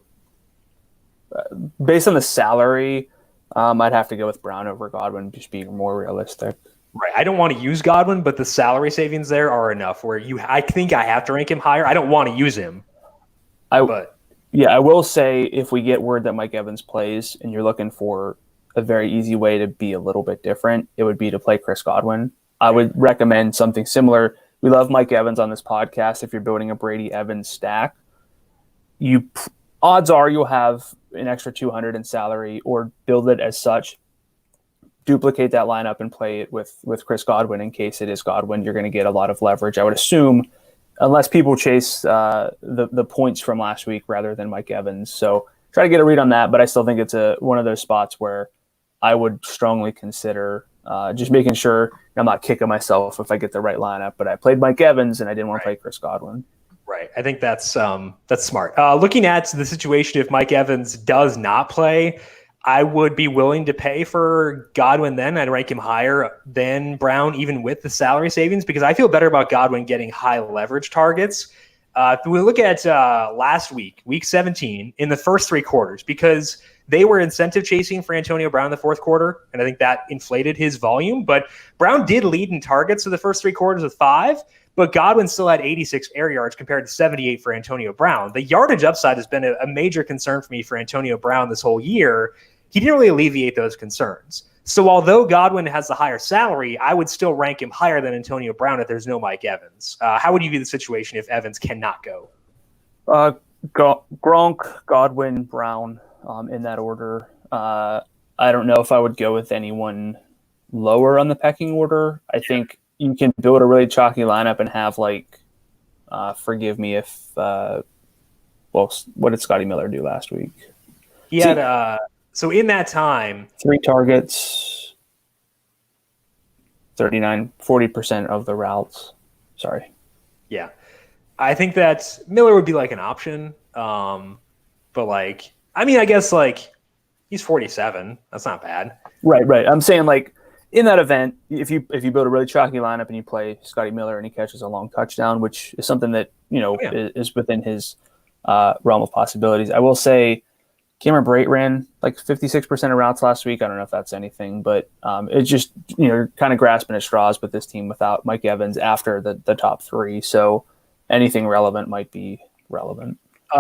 based on the salary, I'd have to go with Brown over Godwin, just being more realistic. Right. I don't want to use Godwin, but the salary savings there are enough where I think I have to rank him higher. I don't want to use him. I will say if we get word that Mike Evans plays and you're looking for a very easy way to be a little bit different, it would be to play Chris Godwin. I would recommend something similar. We love Mike Evans on this podcast. If you're building a Brady Evans stack, odds are you'll have an extra 200 in salary, or build it as such. Duplicate that lineup and play it with Chris Godwin in case it is Godwin. You're going to get a lot of leverage, I would assume, unless people chase the points from last week rather than Mike Evans. So try to get a read on that, but I still think it's one of those spots where I would strongly consider just making sure I'm not kicking myself if I get the right lineup, but I played Mike Evans and I didn't want to play Chris Godwin. Right. I think that's smart. Looking at the situation, if Mike Evans does not play, I would be willing to pay for Godwin then. I'd rank him higher than Brown, even with the salary savings, because I feel better about Godwin getting high leverage targets. If we look at last week, week 17, in the first 3 quarters, because they were incentive chasing for Antonio Brown in the fourth quarter, and I think that inflated his volume. But Brown did lead in targets for the first 3 quarters with 5, but Godwin still had 86 air yards compared to 78 for Antonio Brown. The yardage upside has been a major concern for me for Antonio Brown this whole year. He didn't really alleviate those concerns. So although Godwin has the higher salary, I would still rank him higher than Antonio Brown if there's no Mike Evans. How would you view the situation if Evans cannot go? Gronk, Godwin, Brown, in that order. I don't know if I would go with anyone lower on the pecking order. I think you can build a really chalky lineup and have forgive me if, what did Scotty Miller do last week? He had, so in that time, 3 targets, 40% of the routes. Sorry. Yeah. I think that Miller would be an option. But I guess he's 47. That's not bad. Right. I'm saying in that event, if you build a really chalky lineup and you play Scotty Miller and he catches a long touchdown, which is something that, is within his realm of possibilities. I will say Cameron Brate ran 56% of routes last week. I don't know if that's anything, but it's just, you're kind of grasping at straws with this team without Mike Evans after the top 3. So, anything relevant might be relevant.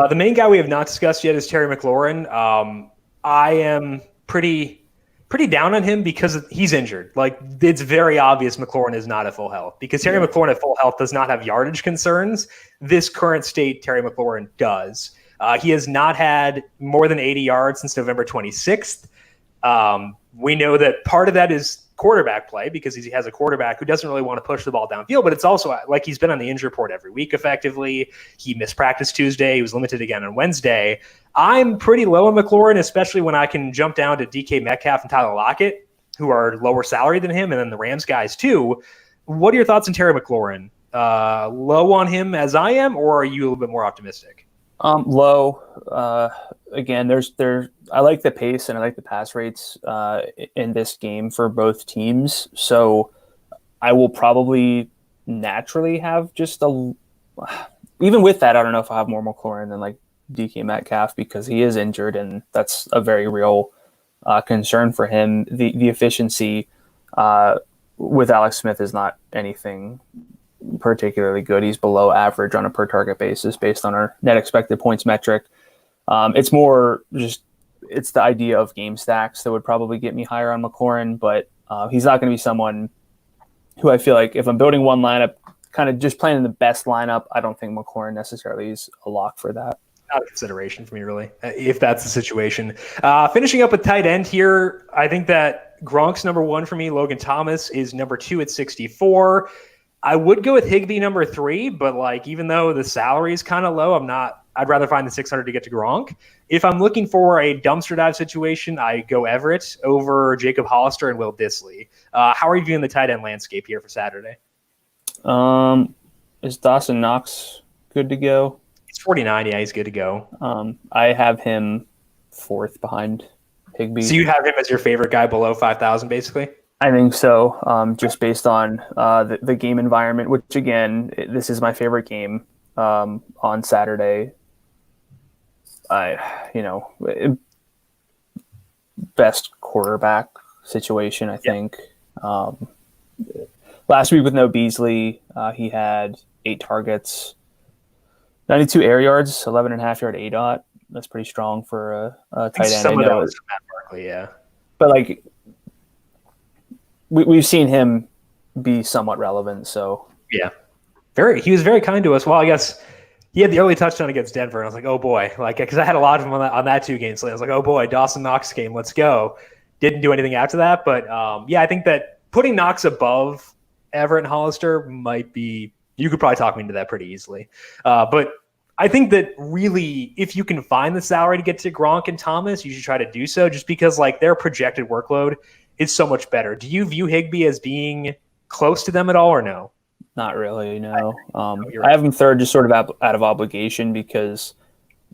The main guy we have not discussed yet is Terry McLaurin. I am pretty down on him because he's injured. Like, it's very obvious McLaurin is not at full health because Terry McLaurin at full health does not have yardage concerns. This current state, Terry McLaurin does. He has not had more than 80 yards since November 26th. We know that part of that is quarterback play because he has a quarterback who doesn't really want to push the ball downfield, but it's also like he's been on the injury report every week effectively. He missed practice Tuesday. He was limited again on Wednesday. I'm pretty low on McLaurin, especially when I can jump down to DK Metcalf and Tyler Lockett, who are lower salary than him, and then the Rams guys too. What are your thoughts on Terry McLaurin? Low on him as I am, or are you a little bit more optimistic? Low. Again, I like the pace and I like the pass rates in this game for both teams. So I will probably naturally have even with that, I don't know if I have more McLaurin than like DK Metcalf because he is injured and that's a very real concern for him. The efficiency with Alex Smith is not anything particularly good. He's below average on a per target basis based on our net expected points metric. It's more just it's the idea of game stacks that would probably get me higher on McLaurin, but he's not going to be someone who I feel like if I'm building one lineup, kind of just playing the best lineup, I don't think McLaurin necessarily is a lock for that. Not a consideration for me, really, if that's the situation. Finishing up with tight end here, I think that Gronk's number one for me. Logan Thomas is number two at 64. I would go with Higbee number three, but like even though the salary is kind of low, I'd rather find the 600 to get to Gronk. If I'm looking for a dumpster dive situation, I go Everett over Jacob Hollister and Will Disley. How are you viewing the tight end landscape here for Saturday? Is Dawson Knox good to go? He's 49. Yeah, he's good to go. I have him fourth behind Higbee. So you have him as your favorite guy below 5,000, basically? I think so, just based on the game environment, which, again, this is my favorite game on Saturday. Best quarterback situation, I think. Last week with no Beasley, he had 8 targets, 92 air yards, 11.5 yard ADOT. That's pretty strong for a tight end. Some of that was Matt Barkley, yeah. But, like, we've seen him be somewhat relevant, so. Yeah. He was very kind to us. Well, I guess he had the early touchdown against Denver, and I was like, oh, boy. Like, because I had a lot of him on that 2 games. So I was like, oh, boy, Dawson Knox game, let's go. Didn't do anything after that. But, I think that putting Knox above Everett and Hollister might be – you could probably talk me into that pretty easily. But I think that really if you can find the salary to get to Gronk and Thomas, you should try to do so just because, like, their projected workload is so much better. Do you view Higbee as being close to them at all or no? Not really, no. I have him third just sort of out of obligation because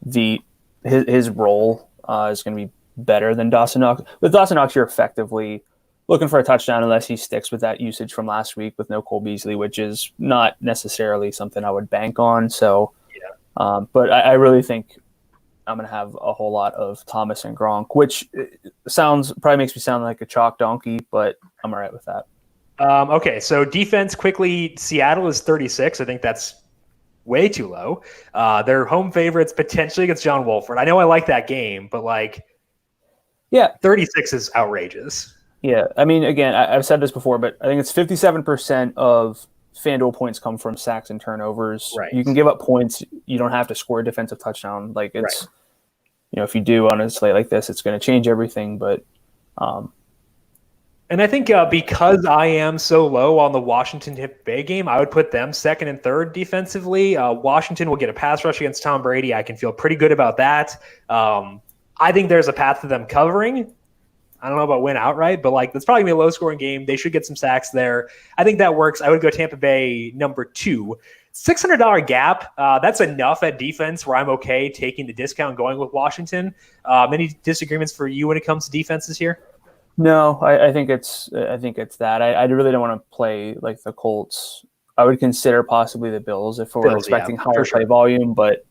his role is going to be better than Dawson Knox. With Dawson Knox, you're effectively looking for a touchdown unless he sticks with that usage from last week with no Cole Beasley, which is not necessarily something I would bank on. So, but I really think I'm going to have a whole lot of Thomas and Gronk, which probably makes me sound like a chalk donkey, but I'm all right with that. Okay, so defense quickly, Seattle is 36. I think that's way too low. They're home favorites potentially against John Wolford. I know I like that game, but 36 is outrageous. Yeah, I mean, again, I've said this before, but I think it's 57% of FanDuel points come from sacks and turnovers. Right. You can give up points. You don't have to score a defensive touchdown. Like it's, if you do on a slate like this, it's going to change everything. But, and I think because I am so low on the Washington Tampa Bay game, I would put them second and third defensively. Washington will get a pass rush against Tom Brady. I can feel pretty good about that. I think there's a path to them covering. I don't know about win outright, but that's probably going to be a low-scoring game. They should get some sacks there. I think that works. I would go Tampa Bay number 2. $600 gap. That's enough at defense where I'm okay taking the discount going with Washington. Any disagreements for you when it comes to defenses here? No, I think it's that. I really don't want to play like the Colts. I would consider possibly the Bills if we're expecting higher play volume, but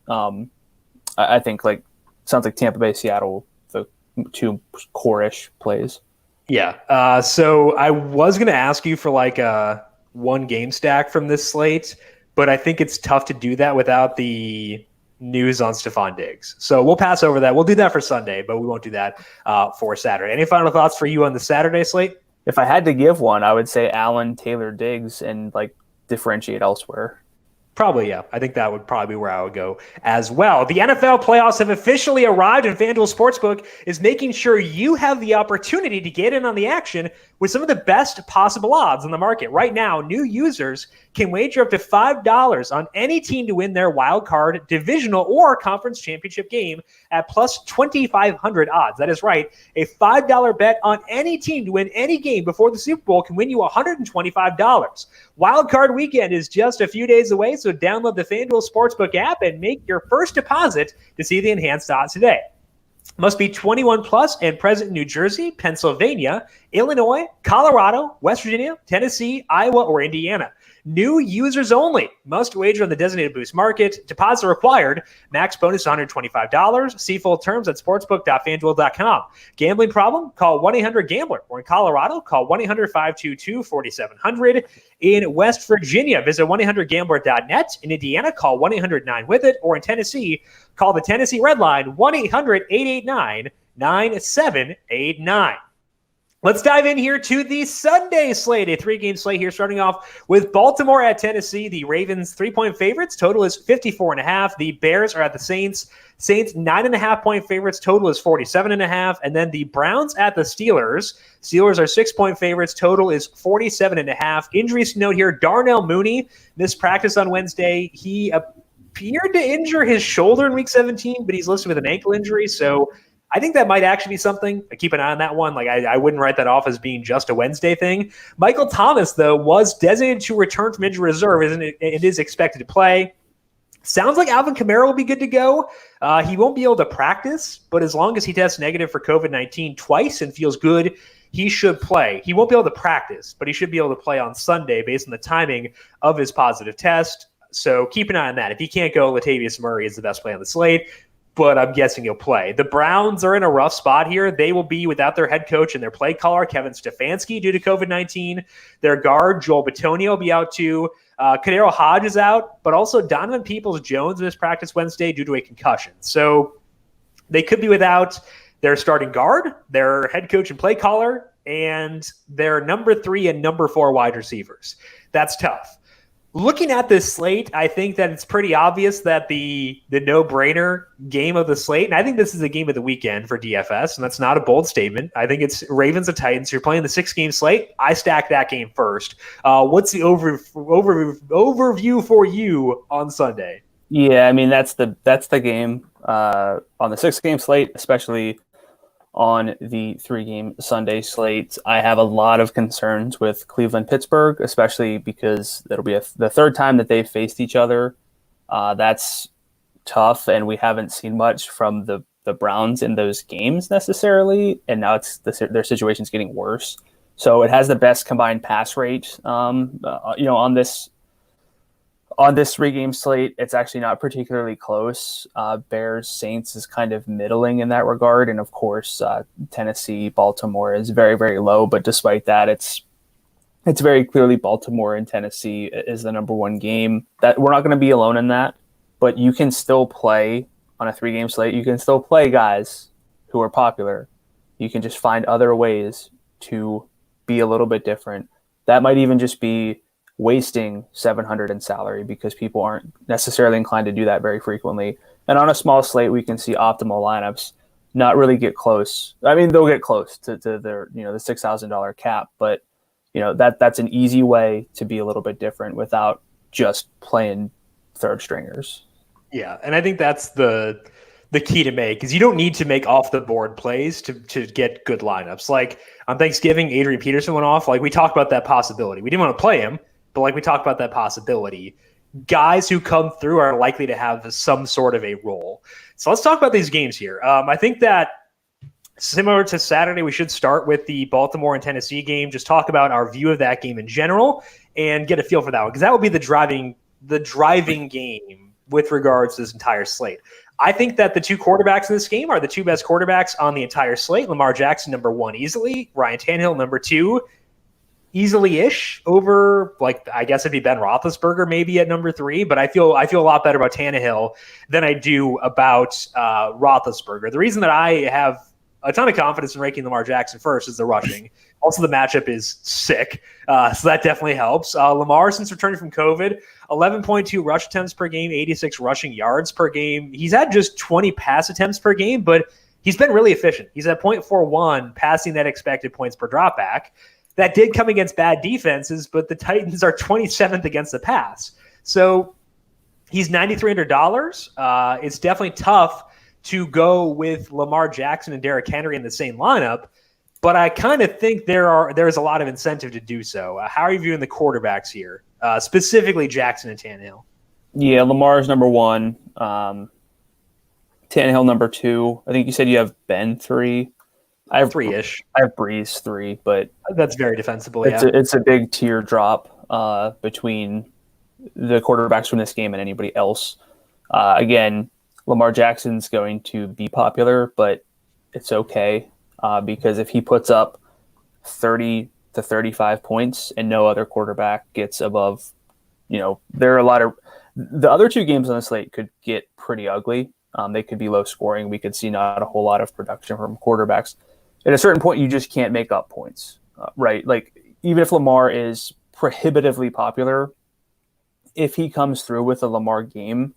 I think sounds like Tampa Bay, Seattle, the 2 core-ish plays. Yeah. So I was going to ask you for a 1 game stack from this slate. but I think it's tough to do that without the news on Stefan Diggs. So we'll pass over that. We'll do that for Sunday, but we won't do that for Saturday. Any final thoughts for you on the Saturday slate? If I had to give one, I would say Allen, Taylor, Diggs, and differentiate elsewhere. Probably, yeah. I think that would probably be where I would go as well. The NFL playoffs have officially arrived, and FanDuel Sportsbook is making sure you have the opportunity to get in on the action with some of the best possible odds on the market. Right now, new users can wager up to $5 on any team to win their wild card, divisional, or conference championship game at plus 2,500 odds. That is right. A $5 bet on any team to win any game before the Super Bowl can win you $125. Wild card weekend is just a few days away, so download the FanDuel Sportsbook app and make your first deposit to see the enhanced odds today. Must be 21 plus and present in New Jersey, Pennsylvania, Illinois, Colorado, West Virginia, Tennessee, Iowa, or Indiana. New users only. Must wager on the designated boost market. Deposit required. Max bonus $125. See full terms at sportsbook.fanduel.com. Gambling problem? Call 1-800-GAMBLER. Or in Colorado, call 1-800-522-4700. In West Virginia, visit 1-800-GAMBLER.net. In Indiana, call 1-800-9-WITH-IT. Or in Tennessee, call the Tennessee Red Line 1-800-889-9789. Let's dive in here to the Sunday slate, a 3-game slate here, starting off with Baltimore at Tennessee. The Ravens 3-point favorites. Total is 54.5. The Bears are at the Saints. Saints 9.5-point favorites. Total is 47.5. And then the Browns at the Steelers. Steelers are 6-point favorites. Total is 47.5. Injuries to note here. Darnell Mooney missed practice on Wednesday. He appeared to injure his shoulder in Week 17, but he's listed with an ankle injury, so I think that might actually be something. I keep an eye on that one. I wouldn't write that off as being just a Wednesday thing. Michael Thomas, though, was designated to return from injury reserve, and it is expected to play. Sounds like Alvin Kamara will be good to go. He won't be able to practice, but as long as he tests negative for COVID-19 twice and feels good, he should play. He won't be able to practice, but he should be able to play on Sunday based on the timing of his positive test. So keep an eye on that. If he can't go, Latavius Murray is the best play on the slate, but I'm guessing he'll play. The Browns are in a rough spot here. They will be without their head coach and their play caller, Kevin Stefanski, due to COVID-19. Their guard, Joel Bitonio, will be out too. Kadero Hodge is out, but also Donovan Peoples-Jones missed practice Wednesday due to a concussion. So they could be without their starting guard, their head coach and play caller, and their number 3 and number 4 wide receivers. That's tough. Looking at this slate, I think that it's pretty obvious that the no-brainer game of the slate, and I think this is the game of the weekend for DFS, and that's not a bold statement. I think it's Ravens and Titans. You're playing the 6-game slate. I stack that game first. What's the overview for you on Sunday? Yeah, I mean, that's the game on the 6-game slate, especially on the 3-game Sunday slate. I have a lot of concerns with Cleveland-Pittsburgh, especially because it'll be the third time that they've faced each other. That's tough, and we haven't seen much from the Browns in those games necessarily, and now their situation's getting worse. So it has the best combined pass rate, on this 3-game slate. It's actually not particularly close. Bears Saints is kind of middling in that regard, and of course Tennessee Baltimore is very, very low. But despite that, it's very clearly Baltimore and Tennessee is the number 1 game. That we're not going to be alone in that, but you can still play on a 3-game slate. You can still play guys who are popular. You can just find other ways to be a little bit different. That might even just be wasting $700 in salary because people aren't necessarily inclined to do that very frequently. And on a small slate, we can see optimal lineups not really get close. I mean, they'll get close to their, the $6,000 cap, but that's an easy way to be a little bit different without just playing third stringers. Yeah, and I think that's the key to make, is you don't need to make off the board plays to get good lineups. Like on Thanksgiving, Adrian Peterson went off. Like we talked about that possibility. We didn't want to play him, but we talked about that possibility. Guys who come through are likely to have some sort of a role. So let's talk about these games here. I think that similar to Saturday, we should start with the Baltimore and Tennessee game. Just talk about our view of that game in general and get a feel for that one, because that will be the driving game with regards to this entire slate. I think that the 2 quarterbacks in this game are the 2 best quarterbacks on the entire slate. Lamar Jackson, number 1 easily. Ryan Tannehill, number 2. easily-ish over, like, I guess it'd be Ben Roethlisberger maybe at number 3, but I feel a lot better about Tannehill than I do about Roethlisberger. The reason that I have a ton of confidence in ranking Lamar Jackson first is the rushing. Also, the matchup is sick, so that definitely helps. Lamar, since returning from COVID, 11.2 rush attempts per game, 86 rushing yards per game. He's had just 20 pass attempts per game, but he's been really efficient. He's at 0.41 passing net expected points per dropback. That did come against bad defenses, but the Titans are 27th against the pass. So he's $9,300. It's definitely tough to go with Lamar Jackson and Derrick Henry in the same lineup, but I kind of think there's a lot of incentive to do so. How are you viewing the quarterbacks here, specifically Jackson and Tannehill? Yeah, Lamar's number 1. Tannehill number 2. I think you said you have Ben 3. I have 3-ish. I have Breeze 3, but that's very defensible. It's a big tier drop between the quarterbacks from this game and anybody else. Again, Lamar Jackson's going to be popular, but it's okay because if he puts up 30 to 35 points and no other quarterback gets above, there are a lot of the other 2 games on the slate could get pretty ugly. They could be low scoring. We could see not a whole lot of production from quarterbacks. At a certain point, you just can't make up points, right? Like, even if Lamar is prohibitively popular, if he comes through with a Lamar game,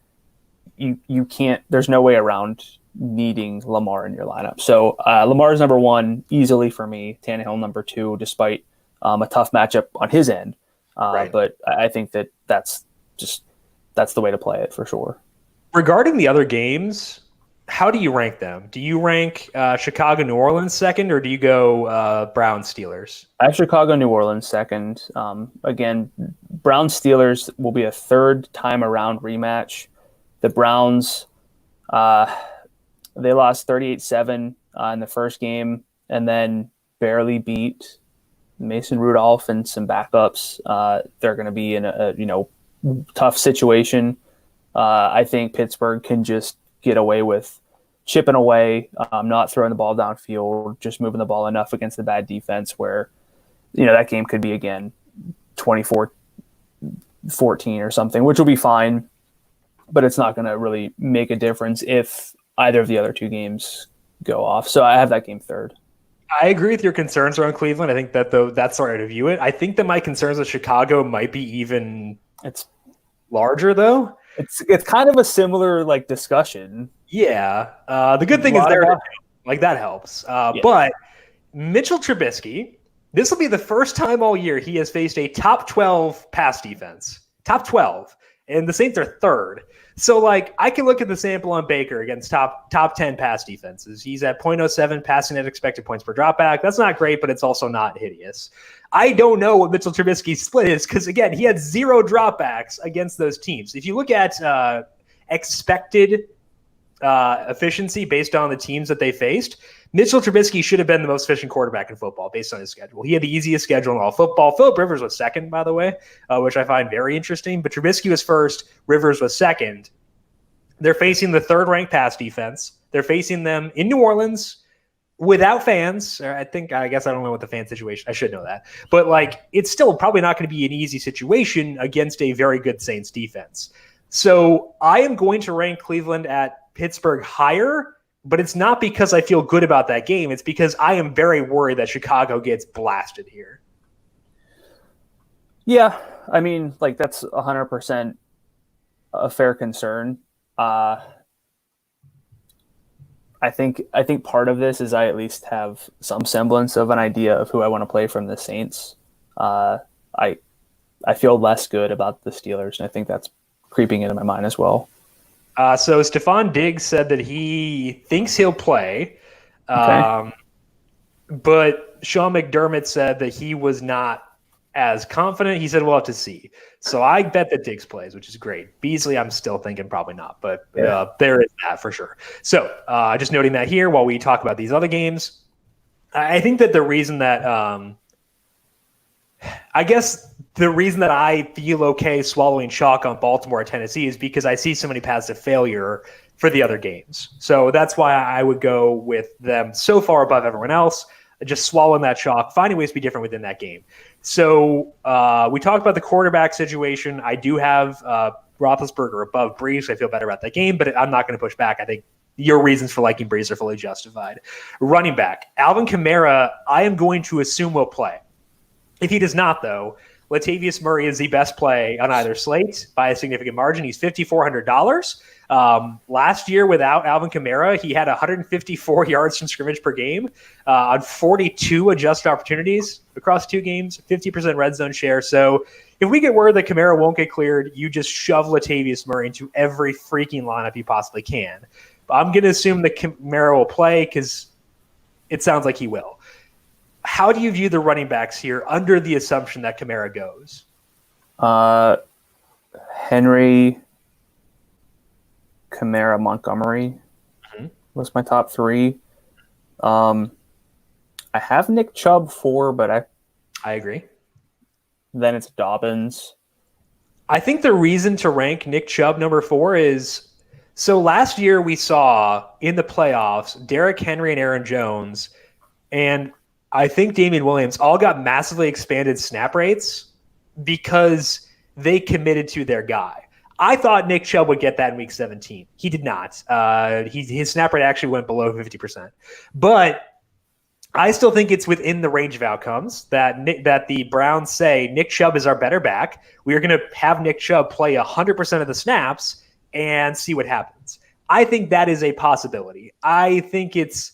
you can't. There's no way around needing Lamar in your lineup. So Lamar is number 1 easily for me. Tannehill number 2, despite a tough matchup on his end. Right. But I think that's the way to play it for sure. Regarding the other games, how do you rank them? Do you rank Chicago, New Orleans second, or do you go Browns, Steelers? I have Chicago, New Orleans second. Again, Browns, Steelers will be a third time around rematch. The Browns, they lost 38-7 in the first game and then barely beat Mason Rudolph and some backups. They're going to be in a tough situation. I think Pittsburgh can just get away with chipping away, not throwing the ball downfield, just moving the ball enough against the bad defense where, that game could be, again, 24-14 or something, which will be fine, but it's not going to really make a difference if either of the other 2 games go off. So I have that game third. I agree with your concerns around Cleveland. I think that that's the way to view it. I think that my concerns with Chicago might be even larger, though. It's kind of a similar discussion. Yeah. The good thing is that helps. But Mitchell Trubisky, this will be the first time all year he has faced a top 12 pass defense. Top 12. And the Saints are third. So I can look at the sample on Baker against top 10 pass defenses. He's at 0.07 passing net expected points per dropback. That's not great, but it's also not hideous. I don't know what Mitchell Trubisky's split is because, again, he had 0 dropbacks against those teams. If you look at expected efficiency based on the teams that they faced, Mitchell Trubisky should have been the most efficient quarterback in football based on his schedule. He had the easiest schedule in all football. Phillip Rivers was second, by the way, which I find very interesting. But Trubisky was first. Rivers was second. They're facing the third-ranked pass defense. They're facing them in New Orleans without fans. I guess I don't know what the fan situation. I should know that. But it's still probably not going to be an easy situation against a very good Saints defense. So I am going to rank Cleveland at Pittsburgh higher, but it's not because I feel good about that game. It's because I am very worried that Chicago gets blasted here. Yeah, I mean, that's 100% a fair concern. I think part of this is I at least have some semblance of an idea of who I want to play from the Saints. I feel less good about the Steelers, and I think that's creeping into my mind as well. So Stefan Diggs said that he thinks he'll play, Okay. But Sean McDermott said that he was not as confident. He said we'll have to see. So I bet that Diggs plays, which is great. Beasley, I'm still thinking probably not, but there is that for sure. So just noting that here while we talk about these other games. I think that the reason that the reason that I feel okay swallowing chalk on Baltimore or Tennessee is because I see so many paths to failure for the other games. So that's why I would go with them so far above everyone else. just swallowing that chalk, finding ways to be different within that game. So we talked about the quarterback situation. I do have Roethlisberger above Brees. I feel better about that game, but I'm not going to push back. I think your reasons for liking Brees are fully justified. Running back, Alvin Kamara, I am going to assume will play. If he does not, though, Latavius Murray is the best play on either slate by a significant margin. He's $5,400. Last year, without Alvin Kamara, he had 154 yards from scrimmage per game on 42 adjusted opportunities across 2 games, 50% red zone share. So if we get word that Kamara won't get cleared, you just shove Latavius Murray into every freaking lineup you possibly can. But I'm going to assume that Kamara will play because it sounds like he will. How do you view the running backs here under the assumption that Kamara goes? Henry, Kamara, Montgomery was my top 3. I have Nick Chubb 4, but I agree. Then it's Dobbins. I think the reason to rank Nick Chubb number 4 is so last year we saw in the playoffs Derrick Henry and Aaron Jones and I think Damian Williams all got massively expanded snap rates because they committed to their guy. I thought Nick Chubb would get that in week 17. He did not. His snap rate actually went below 50%. But I still think it's within the range of outcomes that the Browns say Nick Chubb is our better back. We are going to have Nick Chubb play 100% of the snaps and see what happens. I think that is a possibility. I think it's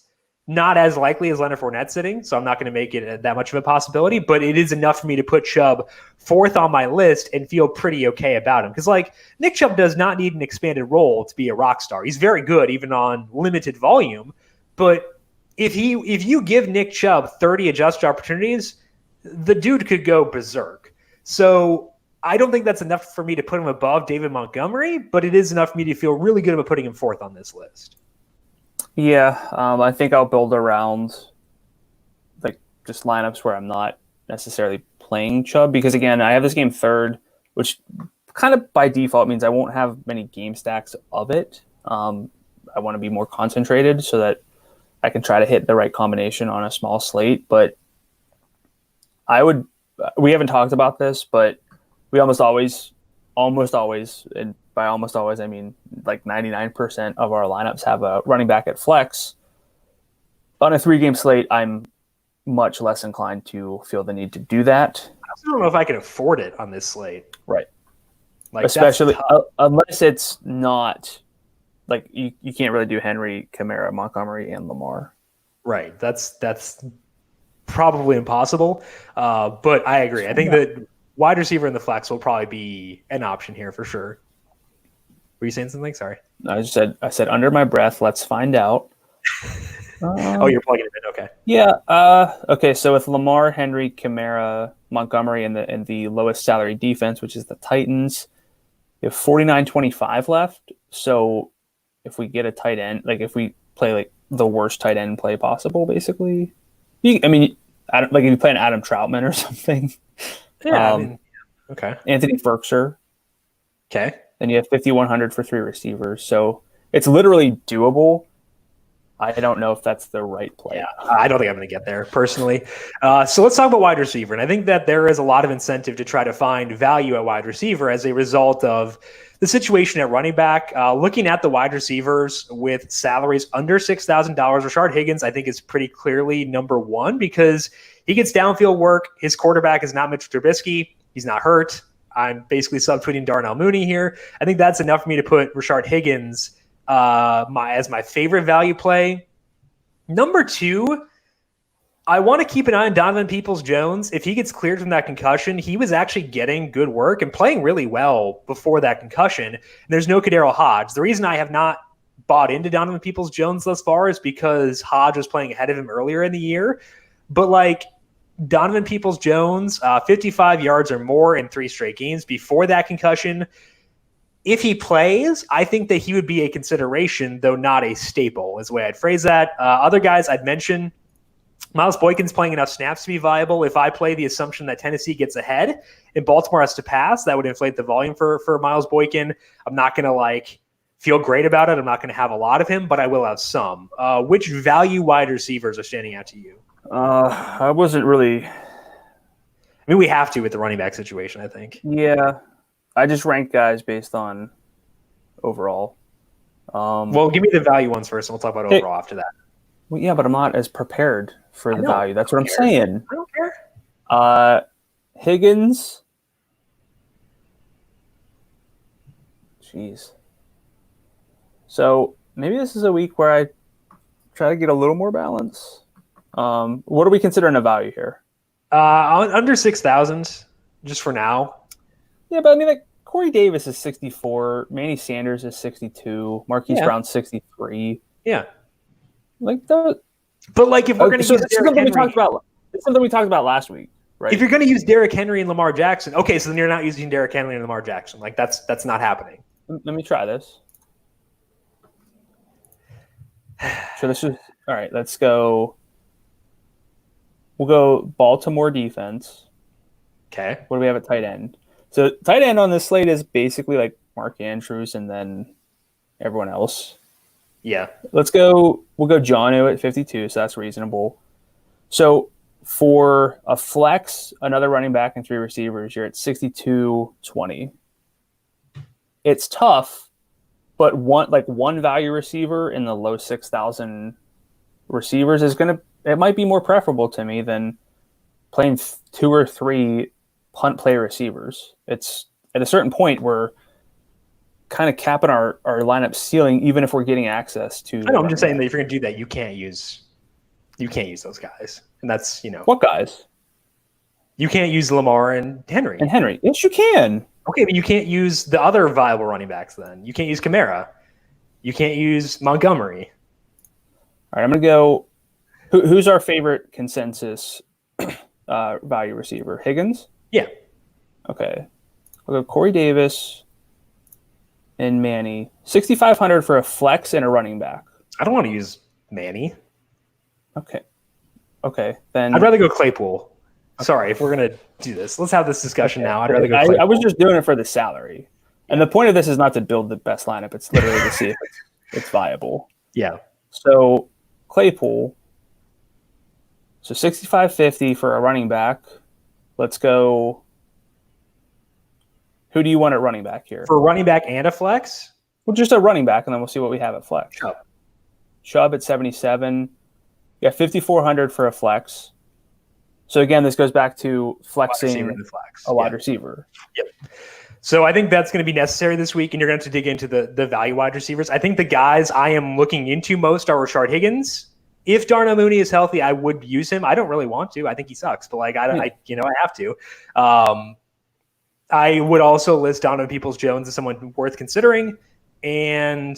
not as likely as Leonard Fournette sitting, so I'm not going to make it that much of a possibility, but it is enough for me to put Chubb 4th on my list and feel pretty okay about him. Because, Nick Chubb does not need an expanded role to be a rock star. He's very good, even on limited volume. But if you give Nick Chubb 30 adjusted opportunities, the dude could go berserk. So I don't think that's enough for me to put him above David Montgomery, but it is enough for me to feel really good about putting him 4th on this list. Yeah, I think I'll build around just lineups where I'm not necessarily playing Chubb because, again, I have this game 3rd, which kind of by default means I won't have many game stacks of it. I want to be more concentrated so that I can try to hit the right combination on a small slate. But we haven't talked about this, but we almost always, and by almost always, I mean 99% of our lineups have a running back at flex. On a 3-game slate, I'm much less inclined to feel the need to do that. I also don't know if I can afford it on this slate. Right. Especially unless it's not you can't really do Henry, Kamara, Montgomery, and Lamar. Right. That's probably impossible. But I agree. I think that wide receiver in the flex will probably be an option here for sure. Were you saying something? Sorry. I said under my breath, let's find out. You're plugging it in. Okay. Yeah. Okay. So with Lamar, Henry, Kamara, Montgomery, and the lowest salary defense, which is the Titans, you have 49.25 left. So if we get a tight end, if we play the worst tight end play possible, basically, if you play an Adam Troutman or something. Yeah. Okay. Anthony Ferkser. Okay. Then you have 5,100 for 3 receivers. So it's literally doable. I don't know if that's the right play. Yeah, I don't think I'm going to get there personally. So let's talk about wide receiver. And I think that there is a lot of incentive to try to find value at wide receiver as a result of the situation at running back. Looking at the wide receivers with salaries under $6,000, Rashard Higgins, I think, is pretty clearly number 1 because he gets downfield work. His quarterback is not Mitchell Trubisky. He's not hurt. I'm basically subtweeting Darnell Mooney here. I think that's enough for me to put Rashard Higgins as my favorite value play. Number 2, I want to keep an eye on Donovan Peoples-Jones. If he gets cleared from that concussion, he was actually getting good work and playing really well before that concussion. And there's no Kadero Hodge. The reason I have not bought into Donovan Peoples-Jones thus far is because Hodge was playing ahead of him earlier in the year. But Donovan Peoples-Jones, 55 yards or more in 3 straight games before that concussion. If he plays, I think that he would be a consideration, though not a staple, is the way I'd phrase that. Other guys I'd mention, Miles Boykin's playing enough snaps to be viable. If I play the assumption that Tennessee gets ahead and Baltimore has to pass, that would inflate the volume for Miles Boykin. I'm not going to feel great about it. I'm not going to have a lot of him, but I will have some. Which value wide receivers are standing out to you? I wasn't really. I mean, we have to with the running back situation, I think. Yeah, I just rank guys based on overall. Well, give me the value ones first, and we'll talk about overall after that. Well, yeah, but I'm not as prepared for the value. That's what I'm saying. I don't care. Higgins. Jeez. So maybe this is a week where I try to get a little more balance. What are we considering a value here? Under 6,000, just for now. Yeah, but I mean, like Corey Davis is 64, Manny Sanders is 62, Marquise Brown's 63. Yeah, like the. But like, if we're going to use Derrick Henry, it's something we talked about last week, right? If you're going to use Derrick Henry and Lamar Jackson, okay, so then you're not using Derrick Henry and Lamar Jackson. Like that's not happening. Let me try this. So this is all right. Let's go. We'll go Baltimore defense. Okay. What do we have at tight end? So tight end on this slate is basically like Mark Andrews and then everyone else. Yeah. We'll go Jonnu at 52, so that's reasonable. So for a flex, another running back and 3 receivers, you're at 62-20. It's tough, but one value receiver in the low 6,000 receivers it might be more preferable to me than playing 2 or 3 punt play receivers. It's at a certain point we're kind of capping our lineup ceiling, even if we're getting access to. I know. I'm just saying that if you're going to do that, you can't use those guys, and that's what guys. You can't use Lamar and Henry. Yes, you can. Okay, but you can't use the other viable running backs. Then you can't use Kamara. You can't use Montgomery. All right, I'm going to go. Who's our favorite consensus value receiver? Higgins? Yeah. Okay. We'll go Corey Davis and Manny. 6,500 for a flex and a running back. I don't want to use Manny. Okay. Then I'd rather go Claypool. Sorry, if we're going to do this. Let's have this discussion now. I'd rather go Claypool. I was just doing it for the salary. And the point of this is not to build the best lineup. It's literally to see if it's viable. Yeah. So Claypool. So 65.50 for a running back. Let's go. Who do you want at running back here? For a running back and a flex? Well, just a running back, and then we'll see what we have at flex. Chubb at 77. You got 5,400 for a flex. So again, this goes back to flexing a wide receiver. Yep. So I think that's going to be necessary this week, and you're going to have to dig into the value wide receivers. I think the guys I am looking into most are Rashard Higgins. If Darnell Mooney is healthy, I would use him. I don't really want to. I think he sucks, but I have to. I would also list Donovan Peoples-Jones as someone worth considering. And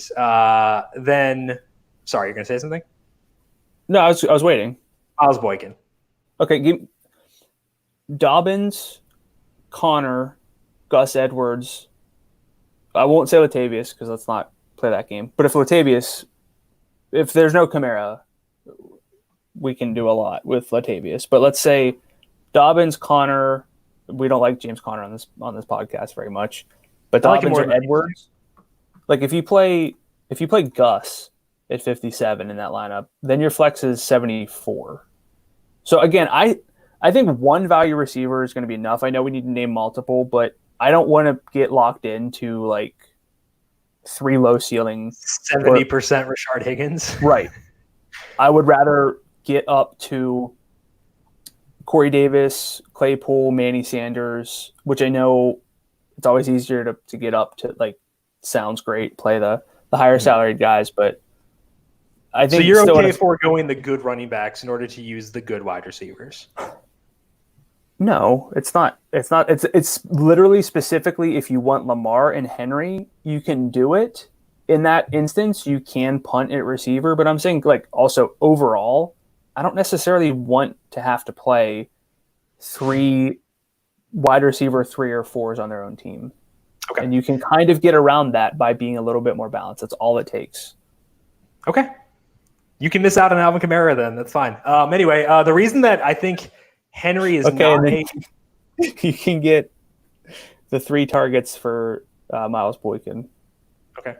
then, sorry, you're going to say something? No, I was waiting. Miles Boykin. Okay, Dobbins, Connor, Gus Edwards. I won't say Latavius because let's not play that game. But if there's no Kamara, we can do a lot with Latavius. But let's say Dobbins, Connor. We don't like James Conner on this podcast very much. But Dobbins or Edwards. Like if you play Gus at 57 in that lineup, then your flex is 74. So again, I think one value receiver is going to be enough. I know we need to name multiple, but I don't want to get locked into like 3 low ceiling 70% Rashard Higgins. Right. I would rather get up to Corey Davis, Claypool, Manny Sanders, which I know it's always easier to get up to. Like, sounds great. Play the higher salaried guys, but I think so. You're okay foregoing the good running backs in order to use the good wide receivers. No, it's not. It's literally specifically if you want Lamar and Henry, you can do it. In that instance, you can punt at receiver, but I'm saying like also overall, I don't necessarily want to have to play 3 wide receiver 3 or 4s on their own team. Okay. And you can kind of get around that by being a little bit more balanced. That's all it takes. Okay. You can miss out on Alvin Kamara then. That's fine. Anyway, the reason that I think Henry is you can get the 3 targets for Miles Boykin. Okay.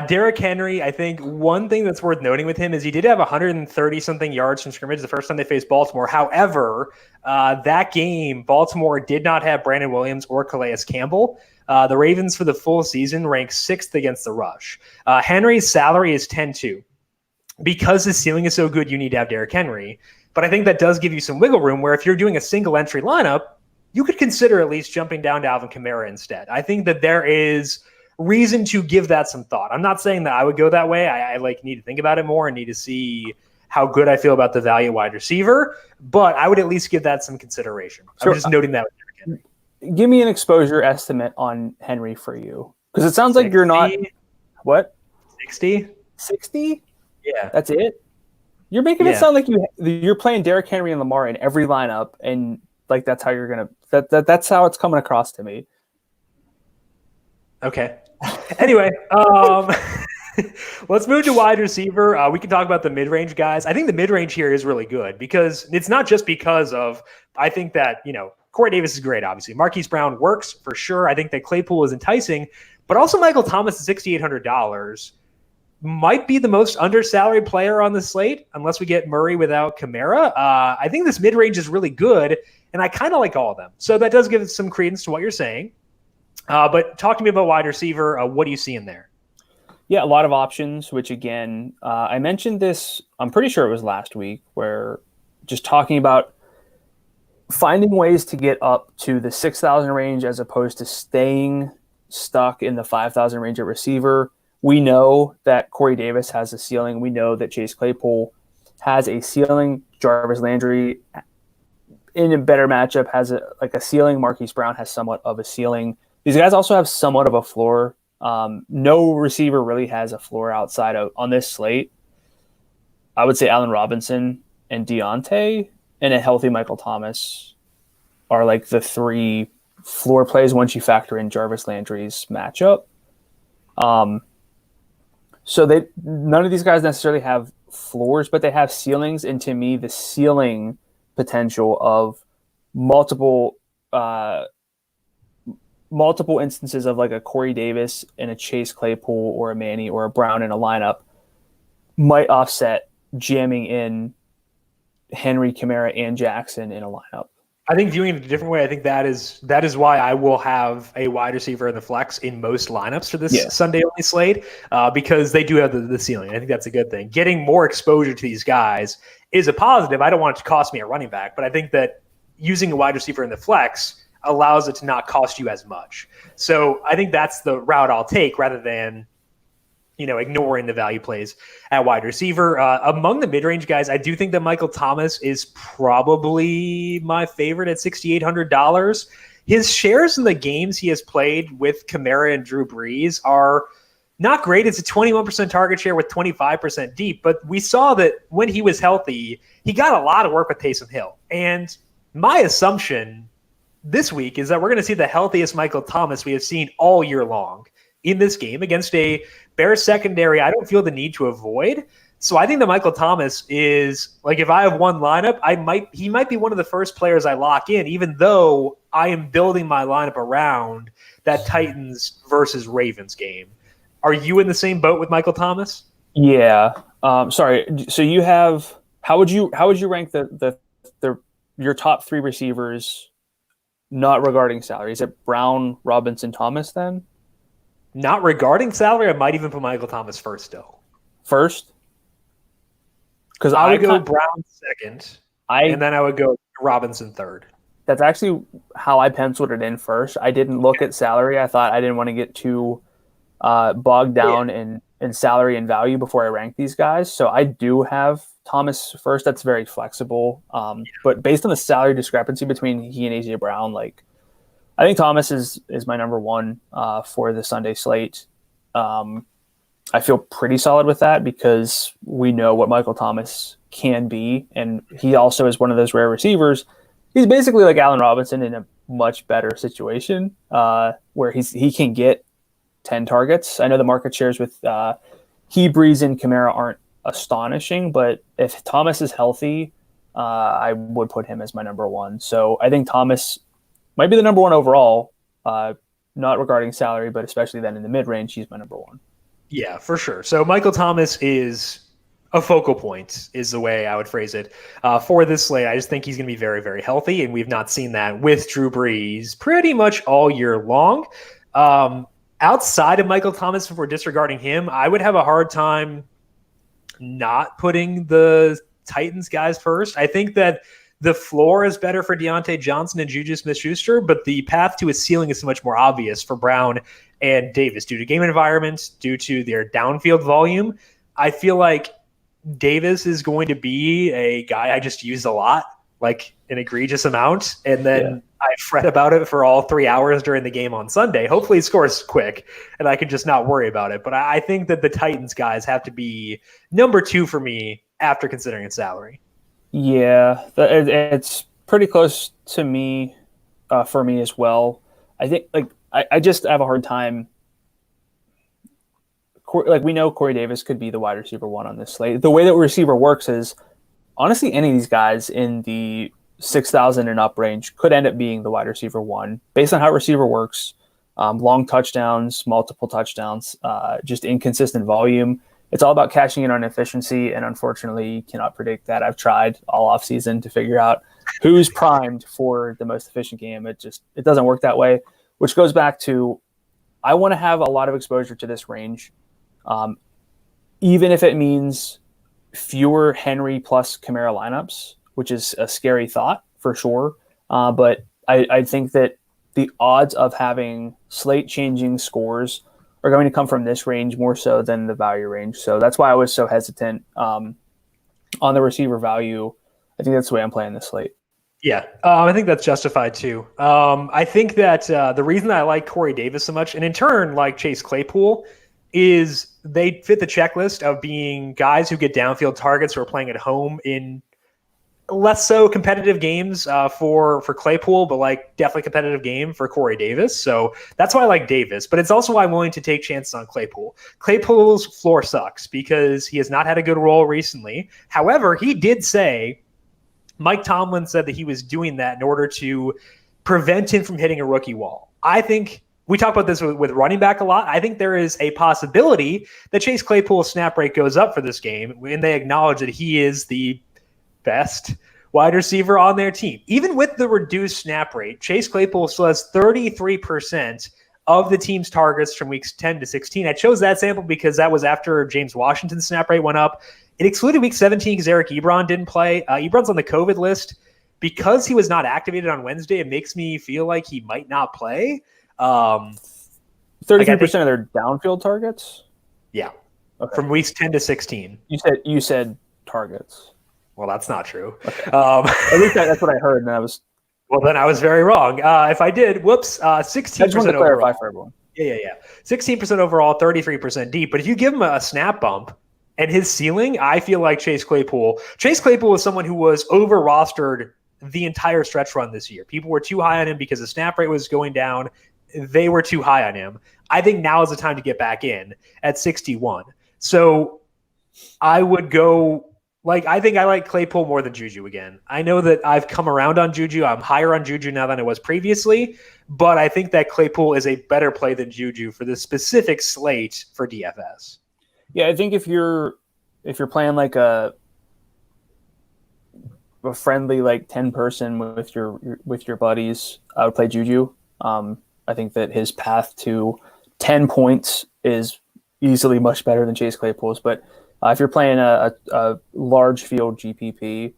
Derrick Henry, I think one thing that's worth noting with him is he did have 130-something yards from scrimmage the first time they faced Baltimore. However, that game, Baltimore did not have Brandon Williams or Calais Campbell. The Ravens for the full season ranked 6th against the rush. Henry's salary is 10-2. Because his ceiling is so good, you need to have Derrick Henry. But I think that does give you some wiggle room where if you're doing a single entry lineup, you could consider at least jumping down to Alvin Kamara instead. I think that there is reason to give that some thought. I'm not saying that I would go that way. I need to think about it more and need to see how good I feel about the value wide receiver, but I would at least give that some consideration. Sure. I'm just noting that with Derrick Henry. Give me an exposure estimate on Henry for you. Because it sounds like you're not – what? 60? 60? Yeah. That's it? You're making it sound like you're playing Derrick Henry and Lamar in every lineup, and like that's how you're going to – that's how it's coming across to me. Okay. Anyway, let's move to wide receiver. We can talk about the mid-range guys. I think the mid-range here is really good because it's not just because of – I think that, Corey Davis is great, obviously. Marquise Brown works for sure. I think that Claypool is enticing, but also Michael Thomas at $6,800 might be the most undersalaried player on the slate unless we get Murray without Kamara. I think this mid-range is really good, and I kind of like all of them. So that does give some credence to what you're saying. But talk to me about wide receiver. What do you see in there? Yeah, a lot of options, which again, I mentioned this, I'm pretty sure it was last week, where just talking about finding ways to get up to the 6,000 range as opposed to staying stuck in the 5,000 range at receiver. We know that Corey Davis has a ceiling. We know that Chase Claypool has a ceiling. Jarvis Landry, in a better matchup, has a ceiling. Marquise Brown has somewhat of a ceiling. These guys also have somewhat of a floor. No receiver really has a floor outside of on this slate. I would say Allen Robinson and Deontay and a healthy Michael Thomas are like the three floor plays once you factor in Jarvis Landry's matchup. So none of these guys necessarily have floors, but they have ceilings. And to me, the ceiling potential of multiple instances of like a Corey Davis and a Chase Claypool or a Manny or a Brown in a lineup might offset jamming in Henry, Kamara, and Jackson in a lineup. I think viewing it a different way, I think that is why I will have a wide receiver in the flex in most lineups for this Sunday only slate because they do have the ceiling. I think that's a good thing. Getting more exposure to these guys is a positive. I don't want it to cost me a running back, but I think that using a wide receiver in the flex allows it to not cost you as much. So I think that's the route I'll take rather than, ignoring the value plays at wide receiver. Among the mid-range guys, I do think that Michael Thomas is probably my favorite at $6,800. His shares in the games he has played with Kamara and Drew Brees are not great. It's a 21% target share with 25% deep, but we saw that when he was healthy, he got a lot of work with Taysom Hill. And my assumption this week is that we're going to see the healthiest Michael Thomas we have seen all year long in this game against a Bears secondary I don't feel the need to avoid. So I think that Michael Thomas is, like, if I have one lineup, he might be one of the first players I lock in, even though I am building my lineup around that Titans versus Ravens game. Are you in the same boat with Michael Thomas? Yeah. Sorry. So you have how would you rank your top three receivers not regarding salary? Is it Brown, Robinson, Thomas then? Not regarding salary, I might even put Michael Thomas first still. First? Because I would go Brown second, and then I would go Robinson third. That's actually how I penciled it in first. I didn't look at salary. I thought I didn't want to get too bogged down in salary and value before I rank these guys. So I do have Thomas first. That's very flexible. But based on the salary discrepancy between he and AJ Brown, I think Thomas is my number one for the Sunday slate. I feel pretty solid with that because we know what Michael Thomas can be, and he also is one of those rare receivers. He's basically like Allen Robinson in a much better situation where he can get 10 targets. I know the market shares with Brees and Kamara aren't astonishing, but if Thomas is healthy, I would put him as my number one. So I think Thomas might be the number one overall, not regarding salary, but especially then in the mid-range, he's my number one. Yeah, for sure. So Michael Thomas is a focal point, is the way I would phrase it. For this slate, I just think he's going to be very, very healthy, and we've not seen that with Drew Brees pretty much all year long. Outside of Michael Thomas, if we're disregarding him, I would have a hard time not putting the Titans guys first. I think that the floor is better for Deontay Johnson and Juju Smith-Schuster, but the path to a ceiling is so much more obvious for Brown and Davis due to game environment, due to their downfield volume. I feel like Davis is going to be a guy I just use a lot, like an egregious amount, and then I fret about it for all 3 hours during the game on Sunday. Hopefully he scores quick, and I can just not worry about it. But I think that the Titans guys have to be number 2 for me after considering its salary. Yeah, it's pretty close to me for me as well. I think I just have a hard time. We know Corey Davis could be the wide receiver 1 on this slate. The way that receiver works is honestly any of these guys in the 6,000 and up range could end up being the wide receiver 1 based on how receiver works. Long touchdowns, multiple touchdowns, just inconsistent volume. It's all about cashing in on efficiency, and unfortunately, you cannot predict that. I've tried all offseason to figure out who's primed for the most efficient game. It doesn't work that way, which goes back to I want to have a lot of exposure to this range, even if it means fewer Henry plus Kamara lineups, which is a scary thought for sure. But I think that the odds of having slate-changing scores are going to come from this range more so than the value range. So that's why I was so hesitant on the receiver value. I think that's the way I'm playing this slate. Yeah, I think that's justified too. I think that the reason I like Corey Davis so much, and in turn like Chase Claypool, is they fit the checklist of being guys who get downfield targets who are playing at home in less so competitive games for Claypool, but like definitely competitive game for Corey Davis. So that's why I like Davis, but it's also why I'm willing to take chances on Claypool. Claypool's floor sucks because he has not had a good role recently. However, he did say, Mike Tomlin said that he was doing that in order to prevent him from hitting a rookie wall. I think we talk about this with running back a lot. I think there is a possibility that Chase Claypool's snap rate goes up for this game, and they acknowledge that he is the best wide receiver on their team. Even with the reduced snap rate, Chase Claypool still has 33% of the team's targets from weeks 10 to 16. I chose that sample because that was after James Washington's snap rate went up. It excluded week 17 because Eric Ibron didn't play. Ebron's on the COVID list. Because he was not activated on Wednesday, it makes me feel like he might not play. 33% of their downfield targets? Yeah. Okay. From weeks 10 to 16. You said targets. Well, that's not true. Okay. At least that's what I heard, and I was. Well, then I was very wrong. If I did, 16% I just want to clarify for everyone. Yeah. 16% overall, 33% deep. But if you give him a snap bump and his ceiling, I feel like Chase Claypool is someone who was over rostered the entire stretch run this year. People were too high on him because the snap rate was going down. They were too high on him. I think now is the time to get back in at 61. So I would go. I think I like Claypool more than Juju again. I know that I've come around on Juju. I'm higher on Juju now than I was previously, but I think that Claypool is a better play than Juju for the specific slate for DFS. Yeah, I think if you're playing like a friendly 10-person with your buddies, I would play Juju. I think that his path to 10 points is easily much better than Chase Claypool's, but if you're playing a large field GPP,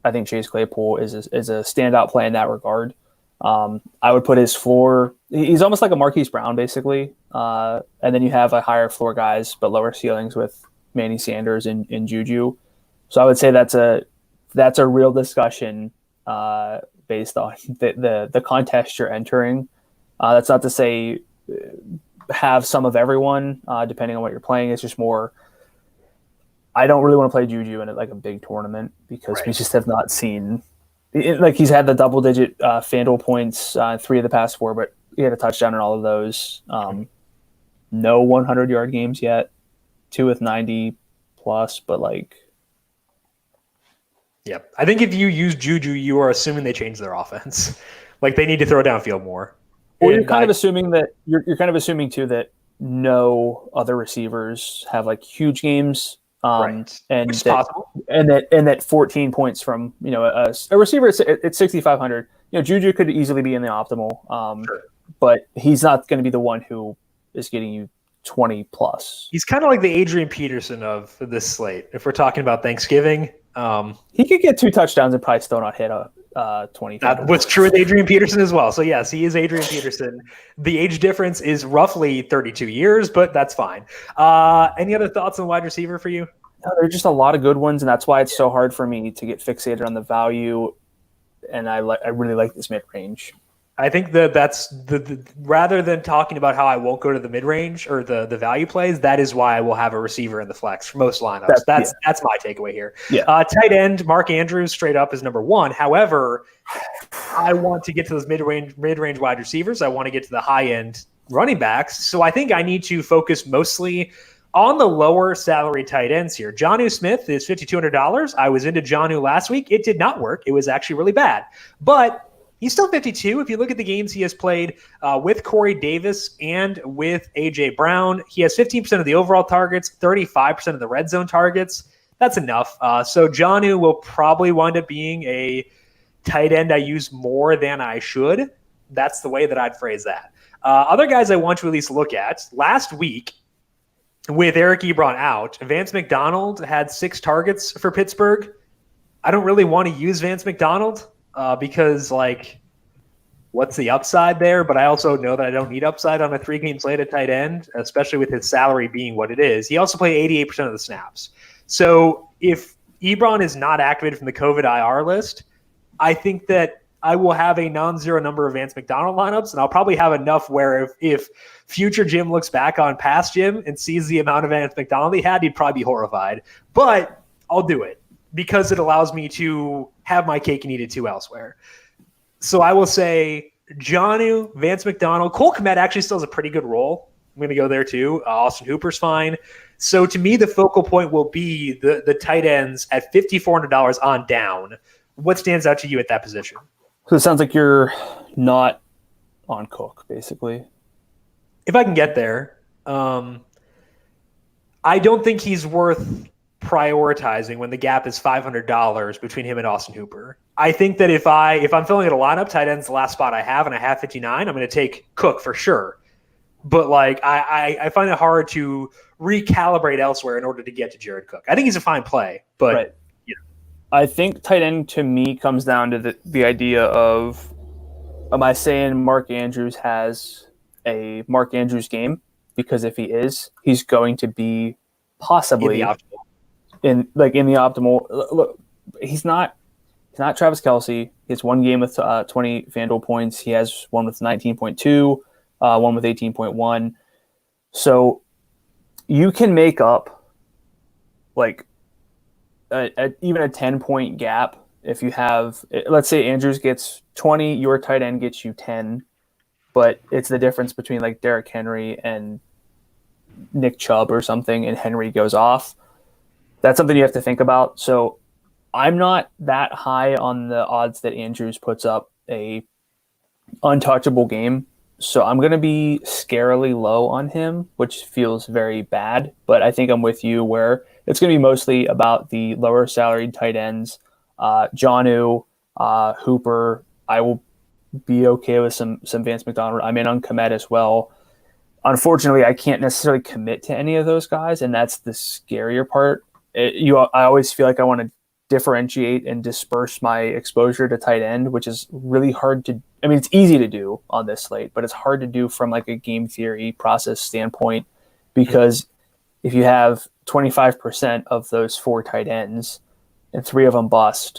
I think Chase Claypool is a standout play in that regard. I would put his floor – he's almost like a Marquise Brown, basically. And then you have higher floor guys but lower ceilings with Manny Sanders and Juju. So I would say that's a real discussion based on the contest you're entering. That's not to say have some of everyone, depending on what you're playing. It's just more – I don't really want to play Juju in a big tournament because we just have not seen he's had the double-digit FanDuel points 3 of the past 4, but he had a touchdown in all of those. No 100-yard games yet, 2 with 90 plus, but Yep. I think if you use Juju, you are assuming they change their offense. They need to throw downfield more. Or you're kind of assuming that you're kind of assuming too that no other receivers have like huge games, right. and Which is that possible. and that 14 points from a receiver at 6,500. Juju could easily be in the optimal, Sure. but he's not going to be the one who is getting you 20 plus. He's kind of like the Adrian Peterson of this slate. If we're talking about Thanksgiving, he could get 2 touchdowns and probably still not hit a 20. That was true with Adrian Peterson as well. So yes, he is Adrian Peterson. The age difference is roughly 32 years, but that's fine. Any other thoughts on wide receiver for you? No, there are just a lot of good ones, and that's why it's so hard for me to get fixated on the value. And I really like this mid range. I think that's the rather than talking about how I won't go to the mid range or the value plays, that is why I will have a receiver in the flex for most lineups. That's my takeaway here. Yeah. Tight end, Mark Andrews straight up is number 1. However, I want to get to those mid range wide receivers. I want to get to the high end running backs. So I think I need to focus mostly on the lower salary tight ends here. Jonnu Smith is $5,200. I was into Jonnu last week. It did not work. It was actually really bad. But he's still 52. If you look at the games he has played with Corey Davis and with A.J. Brown, he has 15% of the overall targets, 35% of the red zone targets. That's enough. So Jonnu will probably wind up being a tight end I use more than I should. That's the way that I'd phrase that. Other guys I want to at least look at. Last week, with Eric Ibron out, Vance McDonald had 6 targets for Pittsburgh. I don't really want to use Vance McDonald because, what's the upside there? But I also know that I don't need upside on a 3-game slate at tight end, especially with his salary being what it is. He also played 88% of the snaps. So if Ibron is not activated from the COVID IR list, I think that I will have a non-zero number of Vance McDonald lineups, and I'll probably have enough where if future Jim looks back on past Jim and sees the amount of Vance McDonald he had, he'd probably be horrified. But I'll do it because it allows me to have my cake and eat it too elsewhere. So I will say Jonnu, Vance McDonald, Cole Kmet actually still has a pretty good role. I'm going to go there too. Austin Hooper's fine. So to me, the focal point will be the tight ends at $5,400 on down. What stands out to you at that position? So it sounds like you're not on Cook, basically. If I can get there, I don't think he's worth prioritizing when the gap is $500 between him and Austin Hooper. I think that if I'm filling out a lineup, tight end's the last spot I have, and I have 59, I'm going to take Cook for sure. But I find it hard to recalibrate elsewhere in order to get to Jared Cook. I think he's a fine play, but right. I think tight end to me comes down to the idea of, am I saying Mark Andrews has a Mark Andrews game? Because if he is, he's going to be possibly in the optimal. Look, he's not Travis Kelce. He has 1 game with 20 FanDuel points. He has one with 19.2, one with 18.1. So you can make up even a 10-point gap if you have, let's say Andrews gets 20, your tight end gets you 10, but it's the difference between Derrick Henry and Nick Chubb or something, and Henry goes off. That's something you have to think about. So I'm not that high on the odds that Andrews puts up a untouchable game. So I'm going to be scarily low on him, which feels very bad. But I think I'm with you where it's going to be mostly about the lower salaried tight ends. Jonnu, Hooper, I will be okay with some Vance McDonald. I'm in on Kmet as well. Unfortunately, I can't necessarily commit to any of those guys, and that's the scarier part. I always feel like I want to differentiate and disperse my exposure to tight end, which is really hard to. I mean, it's easy to do on this slate, but it's hard to do from a game theory process standpoint, because if you have 25% of those 4 tight ends and 3 of them bust,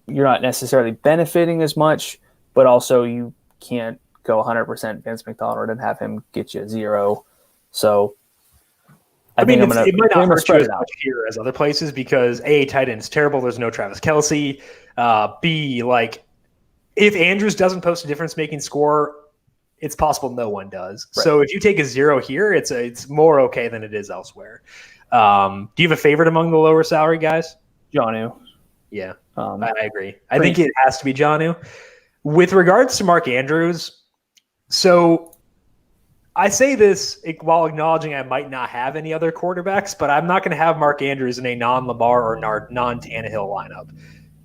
you're not necessarily benefiting as much, but also you can't go 100% Vance McDonald and have him get you 0. So I mean, it might not hurt you as much here as other places because A, tight end is terrible. There's no Travis Kelce. B, if Andrews doesn't post a difference-making score, it's possible no one does. Right. So if you take a 0 here, it's more okay than it is elsewhere. Do you have a favorite among the lower salary guys? Jonnu. Yeah, I agree. I think it has to be Jonnu. With regards to Mark Andrews, So I say this while acknowledging I might not have any other quarterbacks, but I'm not going to have Mark Andrews in a non-Lamar or non-Tannehill lineup.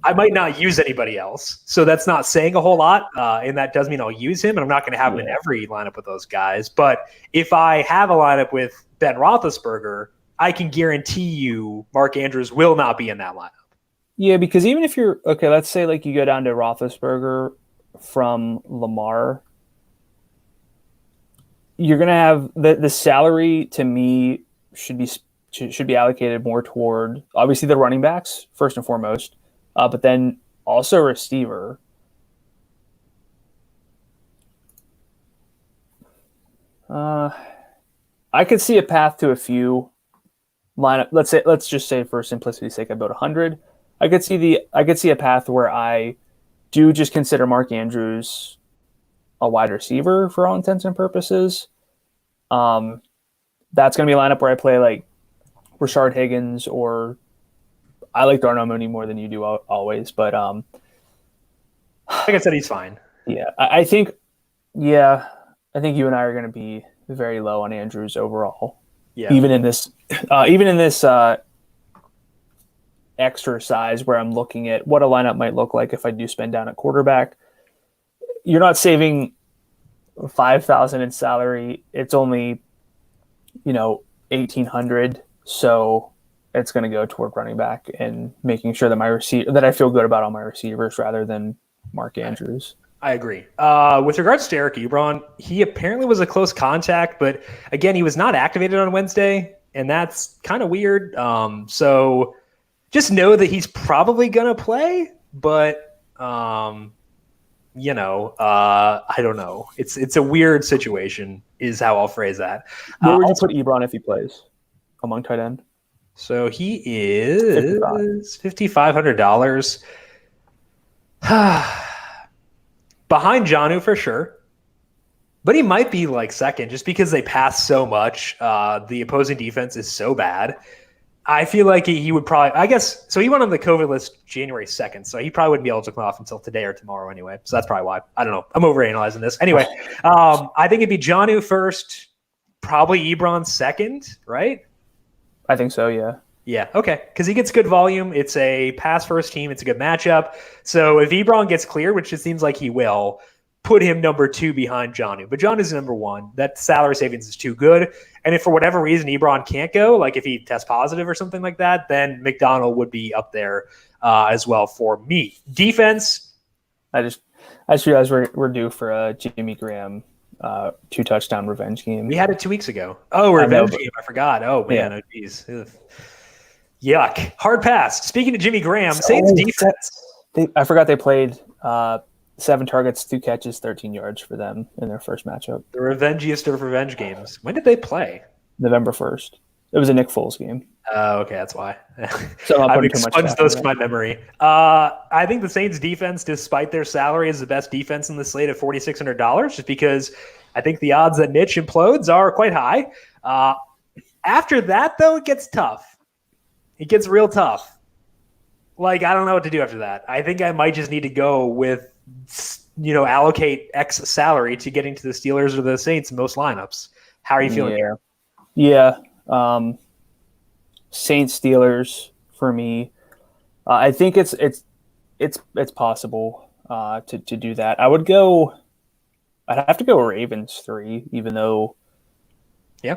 I might not use anybody else. So that's not saying a whole lot, and that does mean I'll use him, and I'm not going to have him in every lineup with those guys. But if I have a lineup with Ben Roethlisberger, I can guarantee you Mark Andrews will not be in that lineup. Yeah, because even if you're – okay, let's say like you go down to Roethlisberger from Lamar – you're going to have the salary to me should be allocated more toward obviously the running backs first and foremost, but then also receiver. I could see a path to a few lineup. Let's just say for simplicity's sake, I built 100. I could see a path where I do just consider Mark Andrews a wide receiver for all intents and purposes. That's going to be a lineup where I play like Rashard Higgins, or I like Darnell Mooney more than you do always. But like I said, he's fine. Yeah, I think you and I are going to be very low on Andrews overall. Yeah, even in this exercise where I'm looking at what a lineup might look like if I do spend down at quarterback. You're not saving $5,000 in salary. It's only, $1,800. So it's going to go toward running back and making sure that I feel good about all my receivers rather than Mark Andrews. I agree. With regards to Eric Ibron, he apparently was a close contact, but again, he was not activated on Wednesday, and that's kind of weird. So just know that he's probably going to play, but I don't know. It's a weird situation is how I'll phrase that. Where would you put Ibron if he plays among tight end? So he is $5,500 behind Jonnu for sure, but he might be like second just because they pass so much. The opposing defense is so bad. I feel like he would probably, I guess, so he went on the COVID list January 2nd, so he probably wouldn't be able to come off until today or tomorrow anyway. So that's probably why. I don't know. I'm overanalyzing this. Anyway, I think it'd be Jonnu first, probably Ibron second, right? I think so, yeah. Yeah, okay, because he gets good volume. It's a pass-first team. It's a good matchup. So if Ibron gets cleared, which it seems like he will, put him number 2 behind Jonnu. But Jonnu's number 1. That salary savings is too good. And if for whatever reason Ibron can't go, like if he tests positive or something like that, then McDonald would be up there as well for me. Defense. I just realized we're due for a Jimmy Graham 2-touchdown revenge game. We had it 2 weeks ago. Oh, revenge game. I forgot. Oh, man. Oh, geez. Yuck. Hard pass. Speaking of Jimmy Graham, Saints defense. I forgot they played 7 targets, 2 catches, 13 yards for them in their first matchup. The revengiest of revenge games. When did they play? November 1st. It was a Nick Foles game. Oh, okay, that's why. So I've expunged those from my memory. I think the Saints defense, despite their salary, is the best defense in the slate at $4,600, just because I think the odds that Mitch implodes are quite high. After that, though, it gets tough. It gets real tough. Like, I don't know what to do after that. I think I might just need to go with, allocate X salary to getting to the Steelers or the Saints in most lineups. How are you feeling here? Yeah. Saints Steelers for me. I think it's possible to do that. I'd have to go Ravens 3, even though. Yeah.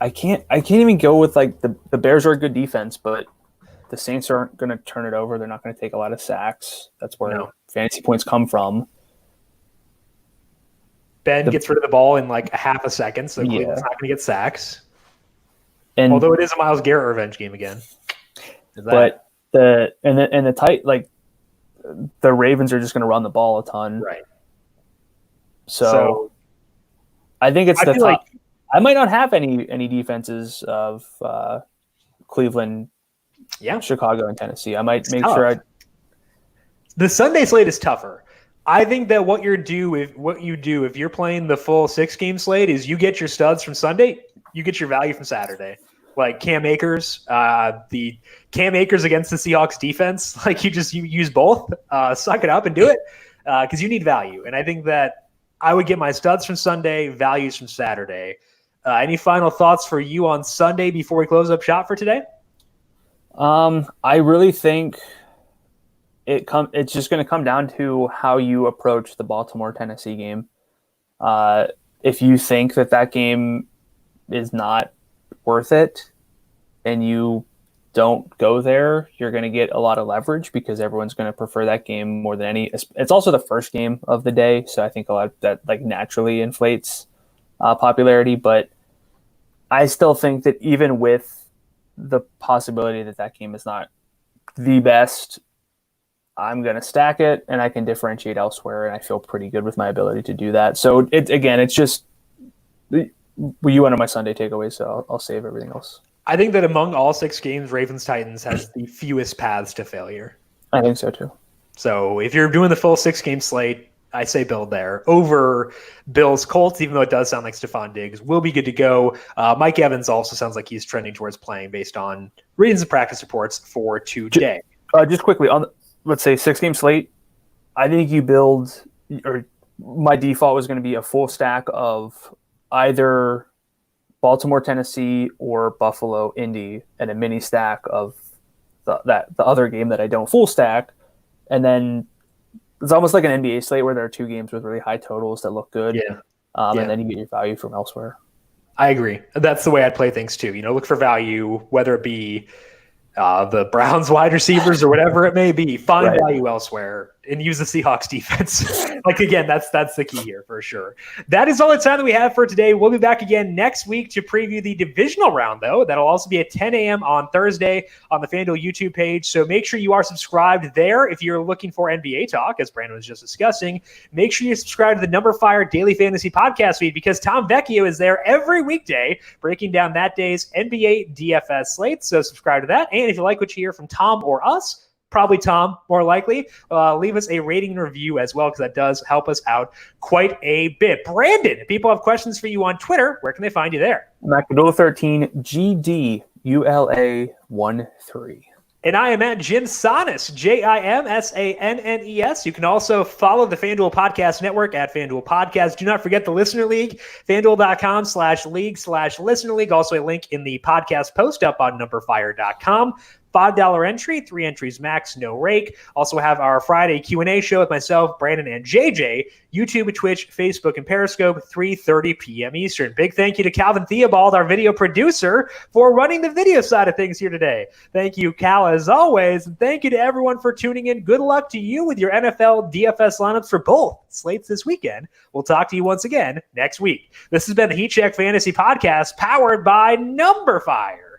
I can't even go with like the Bears are a good defense, but the Saints aren't going to turn it over. They're not going to take a lot of sacks. That's where fantasy points come from. Ben gets rid of the ball in like a half a second, so Cleveland's not going to get sacks. Although it is a Myles Garrett revenge game again. But the Ravens are just going to run the ball a ton. Right. So I think it's the top. I might not have any defenses of Cleveland, Chicago, and Tennessee. I might make sure The Sunday slate is tougher. I think that what you do if you're playing the full 6-game slate is you get your studs from Sunday, you get your value from Saturday. Like Cam Akers, the Cam Akers against the Seahawks defense, like you use both, suck it up and do it. because you need value. And I think that I would get my studs from Sunday, values from Saturday. Any final thoughts for you on Sunday before we close up shop for today? I really think it's just going to come down to how you approach the Baltimore-Tennessee game. If you think that game is not worth it and you don't go there, you're going to get a lot of leverage because everyone's going to prefer that game more than any. It's also the first game of the day, so I think a lot of that naturally inflates popularity. But I still think that even with the possibility that game is not the best, I'm going to stack it and I can differentiate elsewhere, and I feel pretty good with my ability to do that. So it's just you wanted my Sunday takeaway, so I'll save everything else. I think that among all 6 games, Ravens-Titans has the fewest paths to failure. I think so too. So if you're doing the full 6-game slate, I say build there. Over Bills-Colts, even though it does sound like Stefan Diggs will be good to go. Mike Evans also sounds like he's trending towards playing based on readings and practice reports for today. Just quickly, on let's say 6-game slate, I think you build, or my default was going to be a full stack of either Baltimore, Tennessee, or Buffalo, Indy, and a mini stack of the other game that I don't full stack. And then it's almost like an NBA slate where there are 2 games with really high totals that look good. And then you get your value from elsewhere. I agree. That's the way I'd play things too. Look for value, whether it be the Browns wide receivers or whatever it may be. Find value elsewhere and use the Seahawks defense. Again, that's the key here for sure. That is all the time that we have for today. We'll be back again next week to preview the divisional round, though. That'll also be at 10 a.m. on Thursday on the FanDuel YouTube page. So make sure you are subscribed there if you're looking for NBA talk, as Brandon was just discussing. Make sure you subscribe to the numberFire Daily Fantasy Podcast feed because Tom Vecchio is there every weekday breaking down that day's NBA DFS slate. So subscribe to that. And if you like what you hear from Tom or us, probably Tom, more likely, leave us a rating and review as well, because that does help us out quite a bit. Brandon, if people have questions for you on Twitter, where can they find you there? Macadula13, GDULA13. And I am at Jim Sannes, JIMSANNES. You can also follow the FanDuel Podcast Network at FanDuel Podcast. Do not forget the Listener League, FanDuel.com/league/Listener League. Also a link in the podcast post up on numberFire.com. $5 entry, 3 entries max, no rake. Also have our Friday Q&A show with myself, Brandon, and JJ. YouTube, Twitch, Facebook, and Periscope, 3:30 p.m. Eastern. Big thank you to Calvin Theobald, our video producer, for running the video side of things here today. Thank you, Cal, as always. And thank you to everyone for tuning in. Good luck to you with your NFL DFS lineups for both slates this weekend. We'll talk to you once again next week. This has been the Heat Check Fantasy Podcast, powered by numberFire.